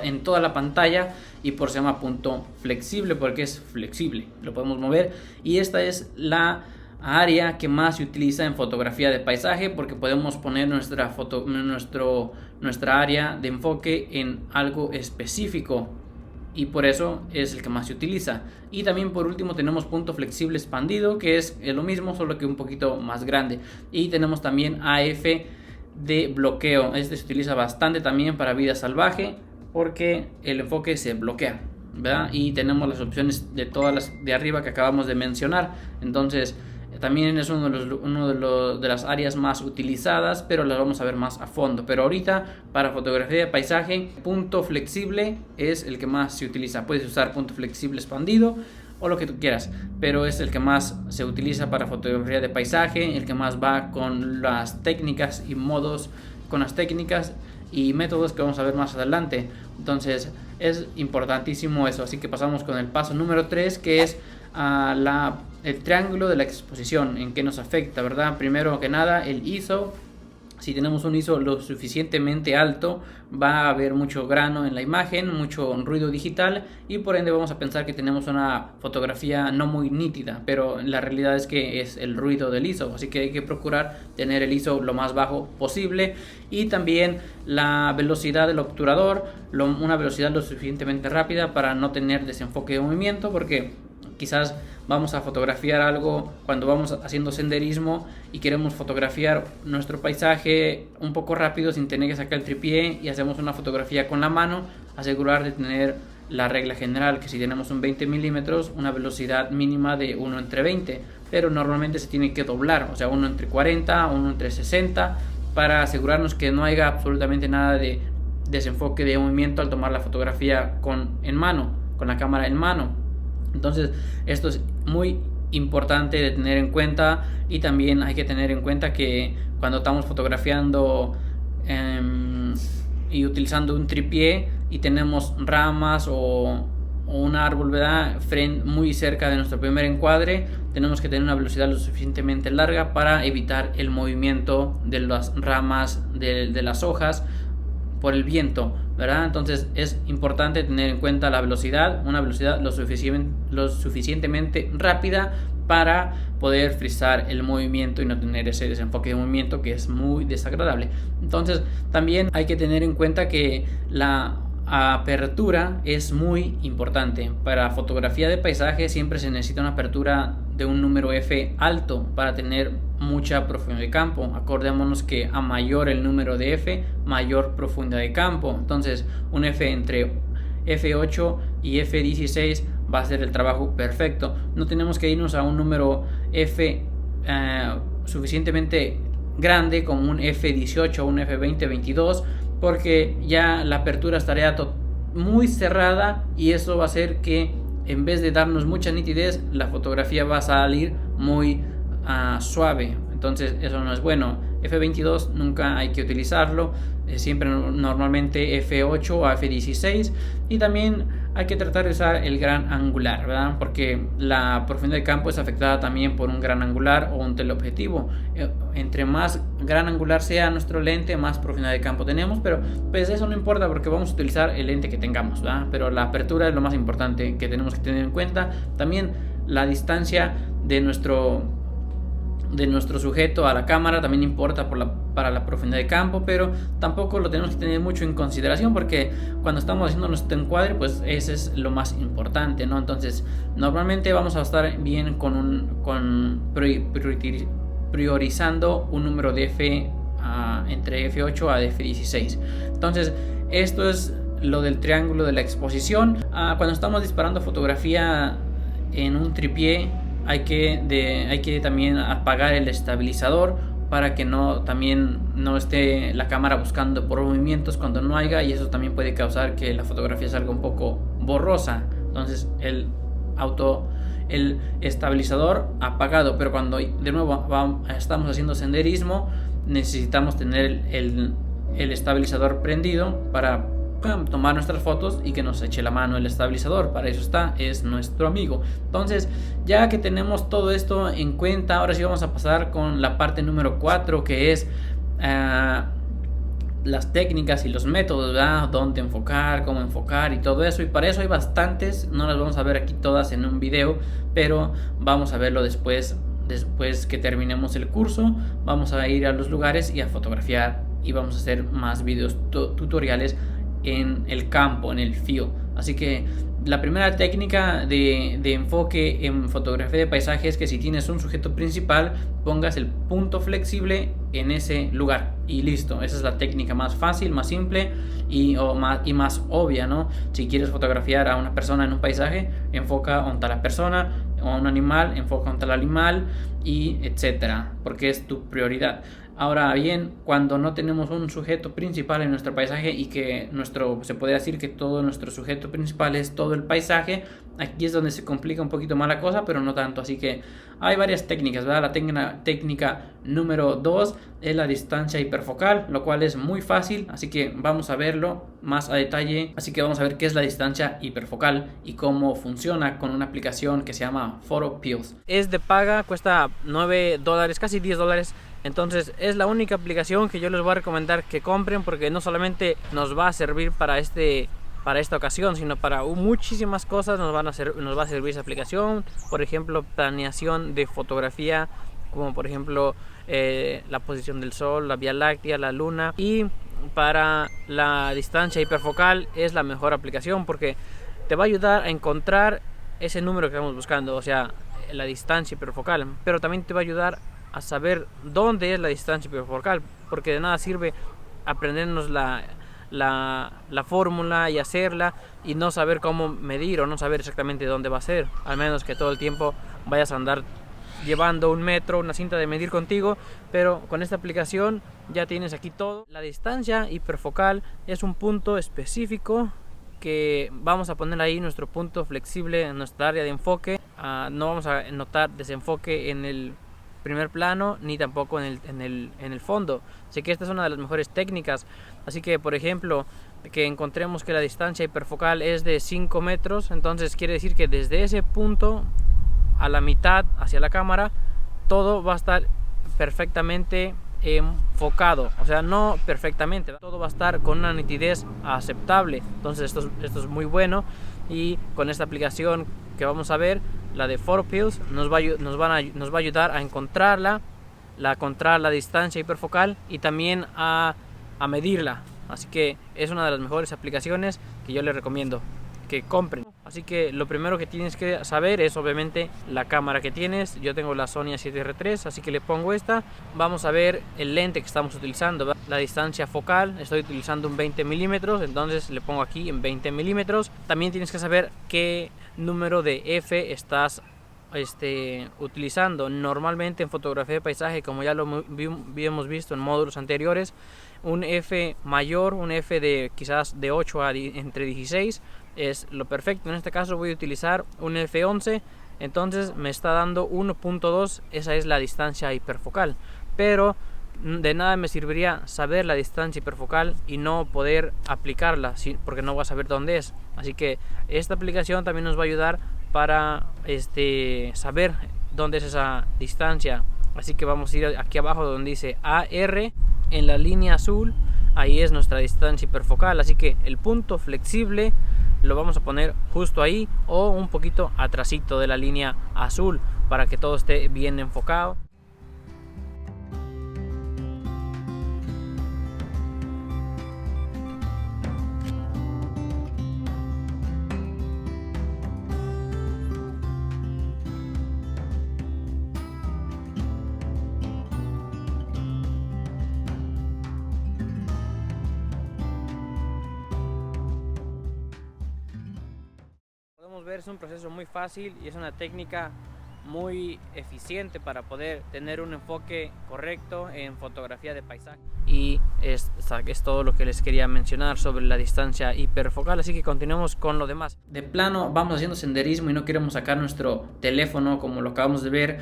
en toda la pantalla, y por eso se llama punto flexible, porque es flexible, lo podemos mover. Y esta es la área que más se utiliza en fotografía de paisaje, porque podemos poner nuestra área de enfoque en algo específico, y por eso es el que más se utiliza. Y también por último tenemos punto flexible expandido, que es lo mismo, solo que un poquito más grande. Y tenemos también AF de bloqueo. Este se utiliza bastante también para vida salvaje, porque el enfoque se bloquea, ¿verdad? Y tenemos las opciones de todas las de arriba que acabamos de mencionar. Entonces también es uno de las áreas más utilizadas, pero las vamos a ver más a fondo. Pero ahorita para fotografía de paisaje, punto flexible es el que más se utiliza. Puedes usar punto flexible expandido o lo que tú quieras, pero es el que más se utiliza para fotografía de paisaje, el que más va con las técnicas y modos, con las técnicas y métodos que vamos a ver más adelante. Entonces es importantísimo eso. Así que pasamos con el paso número 3, que es el triángulo de la exposición, en qué nos afecta, ¿verdad? Primero que nada, el ISO. Si tenemos un ISO lo suficientemente alto, va a haber mucho grano en la imagen, mucho ruido digital, y por ende vamos a pensar que tenemos una fotografía no muy nítida, pero la realidad es que es el ruido del ISO. Así que hay que procurar tener el ISO lo más bajo posible. Y también la velocidad del obturador, una velocidad lo suficientemente rápida para no tener desenfoque de movimiento, porque quizás vamos a fotografiar algo cuando vamos haciendo senderismo y queremos fotografiar nuestro paisaje un poco rápido sin tener que sacar el tripié, y hacemos una fotografía con la mano. Asegurar de tener la regla general, que si tenemos un 20 milímetros, una velocidad mínima de 1/20, pero normalmente se tiene que doblar, o sea 1/40, 1/60, para asegurarnos que no haya absolutamente nada de desenfoque de movimiento al tomar la fotografía con la cámara en mano. Entonces esto es muy importante de tener en cuenta. Y también hay que tener en cuenta que cuando estamos fotografiando y utilizando un tripié y tenemos ramas o un árbol, ¿verdad?, muy cerca de nuestro primer encuadre, tenemos que tener una velocidad lo suficientemente larga para evitar el movimiento de las ramas de las hojas por el viento, ¿verdad? Entonces es importante tener en cuenta la velocidad, una velocidad lo suficientemente rápida para poder frizar el movimiento y no tener ese desenfoque de movimiento que es muy desagradable. Entonces también hay que tener en cuenta que la apertura es muy importante. Para fotografía de paisaje siempre se necesita una apertura de un número F alto para tener mucha profundidad de campo. Acordémonos que a mayor el número de F, mayor profundidad de campo. Entonces un F entre F8 y F16 va a ser el trabajo perfecto. No tenemos que irnos a un número F suficientemente grande como un F18 o un F20, 22, porque ya la apertura estaría muy cerrada y eso va a hacer que en vez de darnos mucha nitidez, la fotografía va a salir muy suave. Entonces eso no es bueno. F22 nunca hay que utilizarlo, siempre normalmente F8 a F16, y también hay que tratar de usar el gran angular, ¿verdad? Porque la profundidad de campo es afectada también por un gran angular o un teleobjetivo. Entre más gran angular sea nuestro lente, más profundidad de campo tenemos, pero pues eso no importa porque vamos a utilizar el lente que tengamos, ¿verdad? Pero la apertura es lo más importante que tenemos que tener en cuenta. También la distancia de nuestro sujeto a la cámara también importa para la profundidad de campo, pero tampoco lo tenemos que tener mucho en consideración porque cuando estamos haciendo nuestro encuadre, pues ese es lo más importante, ¿no? Entonces normalmente vamos a estar bien priorizando un número de F entre F8 a F16. Entonces esto es lo del triángulo de la exposición. Cuando estamos disparando fotografía en un tripié, hay que también apagar el estabilizador para que no esté la cámara buscando por movimientos cuando no haya, y eso también puede causar que la fotografía salga un poco borrosa. Entonces el estabilizador apagado, pero cuando de nuevo estamos haciendo senderismo necesitamos tener el estabilizador prendido para tomar nuestras fotos y que nos eche la mano el estabilizador. Para eso es nuestro amigo. Entonces ya que tenemos todo esto en cuenta, ahora sí vamos a pasar con la parte número 4, que es las técnicas y los métodos, ¿verdad? Dónde enfocar, cómo enfocar y todo eso. Y para eso hay bastantes, no las vamos a ver aquí todas en un video, pero vamos a verlo después que terminemos el curso. Vamos a ir a los lugares y a fotografiar, y vamos a hacer más videos tutoriales en el campo, en el field. Así que la primera técnica de enfoque en fotografía de paisaje es que si tienes un sujeto principal, pongas el punto flexible en ese lugar y listo. Esa es la técnica más fácil, más simple y más obvia, ¿no? Si quieres fotografiar a una persona en un paisaje, enfoca onta la persona, o a un animal, enfoca onta el animal, y etcétera, porque es tu prioridad. Ahora bien, cuando no tenemos un sujeto principal en nuestro paisaje y que se puede decir que todo nuestro sujeto principal es todo el paisaje, aquí es donde se complica un poquito más la cosa, pero no tanto. Así que hay varias técnicas, ¿verdad? La técnica número 2 es la distancia hiperfocal, lo cual es muy fácil, así que vamos a verlo más a detalle. Así que vamos a ver qué es la distancia hiperfocal y cómo funciona con una aplicación que se llama PhotoPills. Es de paga, cuesta $9, casi $10. Entonces es la única aplicación que yo les voy a recomendar que compren, porque no solamente nos va a servir para esta ocasión, sino para muchísimas cosas nos va a servir esa aplicación. Por ejemplo, planeación de fotografía, como por ejemplo la posición del sol, la Vía Láctea, la luna. Y para la distancia hiperfocal es la mejor aplicación porque te va a ayudar a encontrar ese número que estamos buscando, o sea, la distancia hiperfocal, pero también te va a ayudar a saber dónde es la distancia hiperfocal, porque de nada sirve aprendernos la fórmula y hacerla y no saber cómo medir o no saber exactamente dónde va a ser, al menos que todo el tiempo vayas a andar llevando un metro, una cinta de medir contigo. Pero con esta aplicación ya tienes aquí todo. La distancia hiperfocal es un punto específico que vamos a poner ahí nuestro punto flexible en nuestra área de enfoque. No vamos a notar desenfoque en el primer plano ni tampoco en el fondo. Así que esta es una de las mejores técnicas. Así que, por ejemplo, que encontremos que la distancia hiperfocal es de 5 metros, entonces quiere decir que desde ese punto a la mitad hacia la cámara todo va a estar perfectamente enfocado, o sea, no perfectamente, todo va a estar con una nitidez aceptable. Entonces esto es muy bueno, y con esta aplicación que vamos a ver, la de PhotoPills, nos va a ayudar a encontrar la distancia hiperfocal y también a medirla. Así que es una de las mejores aplicaciones que yo les recomiendo que compren. Así que lo primero que tienes que saber es obviamente la cámara que tienes. Yo tengo la Sony A7R3, así que le pongo esta. Vamos a ver el lente que estamos utilizando, la distancia focal. Estoy utilizando un 20 milímetros, entonces le pongo aquí en 20 milímetros. También tienes que saber qué número de F estás utilizando. Normalmente en fotografía de paisaje, como ya lo habíamos visto en módulos anteriores, un F mayor, un F de quizás de 8 a entre 16 es lo perfecto. En este caso voy a utilizar un F11, entonces me está dando 1.2, esa es la distancia hiperfocal. Pero de nada me serviría saber la distancia hiperfocal y no poder aplicarla, porque no vas a saber dónde es. Así que esta aplicación también nos va a ayudar para saber dónde es esa distancia. Así que vamos a ir aquí abajo donde dice AR, en la línea azul, ahí es nuestra distancia hiperfocal. Así que el punto flexible lo vamos a poner justo ahí o un poquito atrasito de la línea azul para que todo esté bien enfocado. Ver, es un proceso muy fácil y es una técnica muy eficiente para poder tener un enfoque correcto en fotografía de paisaje. Y es todo lo que les quería mencionar sobre la distancia hiperfocal, así que continuemos con lo demás. De plano vamos haciendo senderismo y no queremos sacar nuestro teléfono como lo acabamos de ver,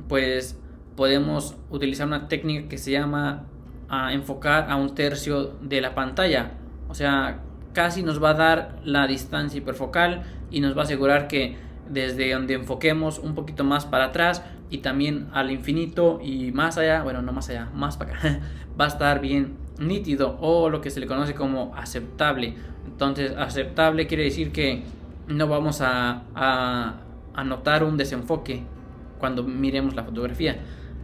pues podemos utilizar una técnica que se llama enfocar a 1/3 de la pantalla, o sea, casi nos va a dar la distancia hiperfocal y nos va a asegurar que desde donde enfoquemos un poquito más para atrás y también al infinito y más allá, bueno, no más allá, más para acá, va a estar bien nítido, o lo que se le conoce como aceptable. Entonces, aceptable quiere decir que no vamos a notar un desenfoque cuando miremos la fotografía.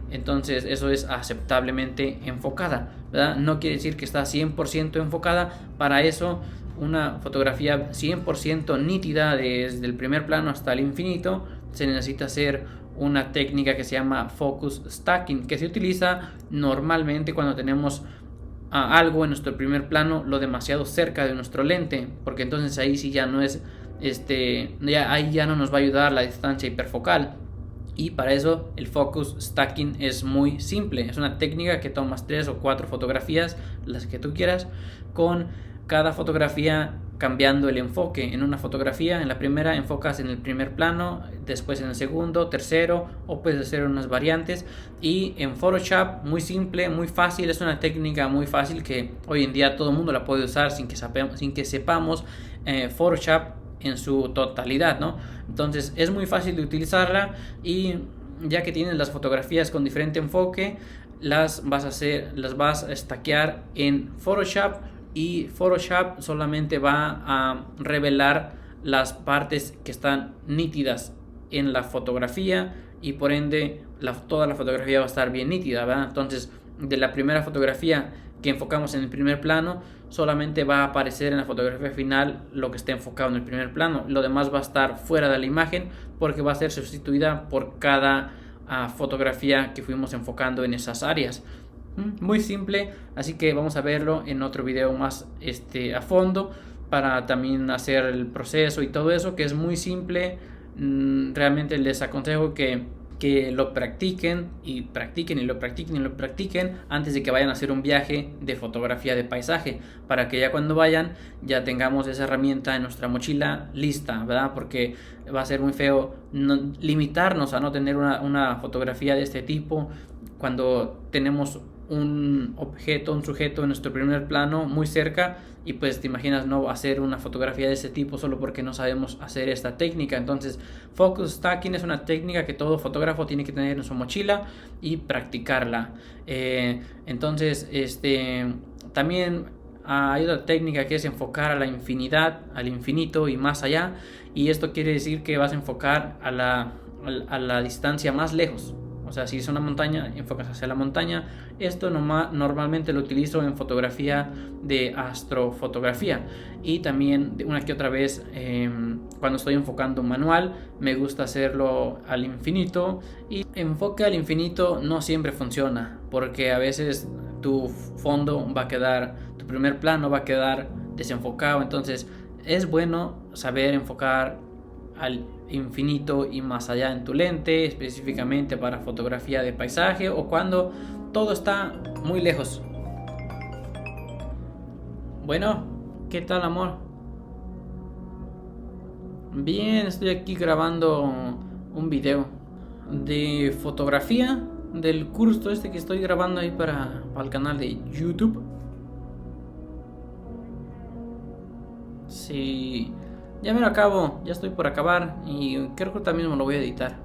Entonces eso es aceptablemente enfocada, ¿verdad? No quiere decir que está 100% enfocada. Para eso, una fotografía 100% nítida desde el primer plano hasta el infinito, se necesita hacer una técnica que se llama focus stacking, que se utiliza normalmente cuando tenemos algo en nuestro primer plano lo demasiado cerca de nuestro lente, porque entonces ahí sí ya no es ahí ya no nos va a ayudar la distancia hiperfocal. Y para eso el focus stacking es muy simple. Es una técnica que tomas 3 o 4 fotografías, las que tú quieras, con cada fotografía cambiando el enfoque. En una fotografía, en la primera enfocas en el primer plano, después en el segundo, tercero, o puedes hacer unas variantes. Y en Photoshop, muy simple, muy fácil, es una técnica muy fácil que hoy en día todo el mundo la puede usar sin que sepamos Photoshop en su totalidad, ¿no? Entonces es muy fácil de utilizarla, y ya que tienes las fotografías con diferente enfoque, las vas a stackear en Photoshop, y Photoshop solamente va a revelar las partes que están nítidas en la fotografía, y por ende toda la fotografía va a estar bien nítida, ¿verdad? Entonces, de la primera fotografía que enfocamos en el primer plano, solamente va a aparecer en la fotografía final lo que esté enfocado en el primer plano. Lo demás va a estar fuera de la imagen, porque va a ser sustituida por cada fotografía que fuimos enfocando en esas áreas. Muy simple, así que vamos a verlo en otro video más a fondo, para también hacer el proceso y todo eso, que es muy simple. Realmente les aconsejo que que lo practiquen y practiquen y lo practiquen y lo practiquen antes de que vayan a hacer un viaje de fotografía de paisaje, para que ya cuando vayan ya tengamos esa herramienta en nuestra mochila lista, ¿verdad? Porque va a ser muy feo limitarnos a no tener una fotografía de este tipo cuando tenemos un objeto, un sujeto en nuestro primer plano muy cerca, y pues te imaginas no hacer una fotografía de ese tipo solo porque no sabemos hacer esta técnica. Entonces focus stacking es una técnica que todo fotógrafo tiene que tener en su mochila y practicarla. Entonces también hay otra técnica que es enfocar a la infinidad, al infinito y más allá, y esto quiere decir que vas a enfocar a la distancia más lejos. O sea, si es una montaña, enfocas hacia la montaña. Esto normalmente lo utilizo en fotografía de astrofotografía, y también una que otra vez cuando estoy enfocando manual me gusta hacerlo al infinito. Y enfoque al infinito no siempre funciona, porque a veces tu fondo va a quedar, tu primer plano va a quedar desenfocado. Entonces es bueno saber enfocar al infinito y más allá en tu lente, específicamente para fotografía de paisaje o cuando todo está muy lejos. Bueno, ¿qué tal, amor? Bien, estoy aquí grabando un video de fotografía del curso que estoy grabando ahí para el canal de YouTube. Sí, ya me lo acabo, ya estoy por acabar y creo que también me lo voy a editar.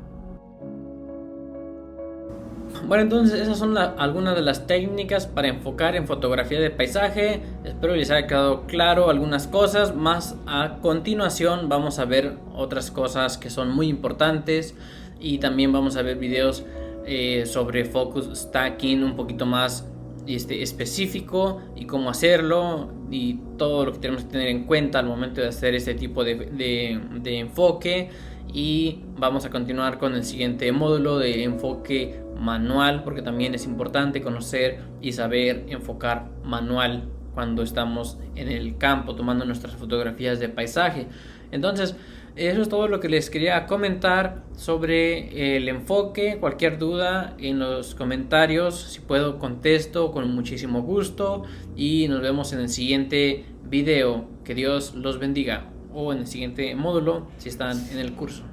Bueno, entonces esas son algunas de las técnicas para enfocar en fotografía de paisaje. Espero les haya quedado claro algunas cosas. Más a continuación vamos a ver otras cosas que son muy importantes, y también vamos a ver videos sobre focus stacking un poquito más específico y cómo hacerlo y todo lo que tenemos que tener en cuenta al momento de hacer este tipo de enfoque. Y vamos a continuar con el siguiente módulo de enfoque manual, porque también es importante conocer y saber enfocar manual cuando estamos en el campo tomando nuestras fotografías de paisaje. Entonces eso es todo lo que les quería comentar sobre el enfoque. Cualquier duda en los comentarios, si puedo contesto con muchísimo gusto, y nos vemos en el siguiente video. Que Dios los bendiga, o en el siguiente módulo si están en el curso.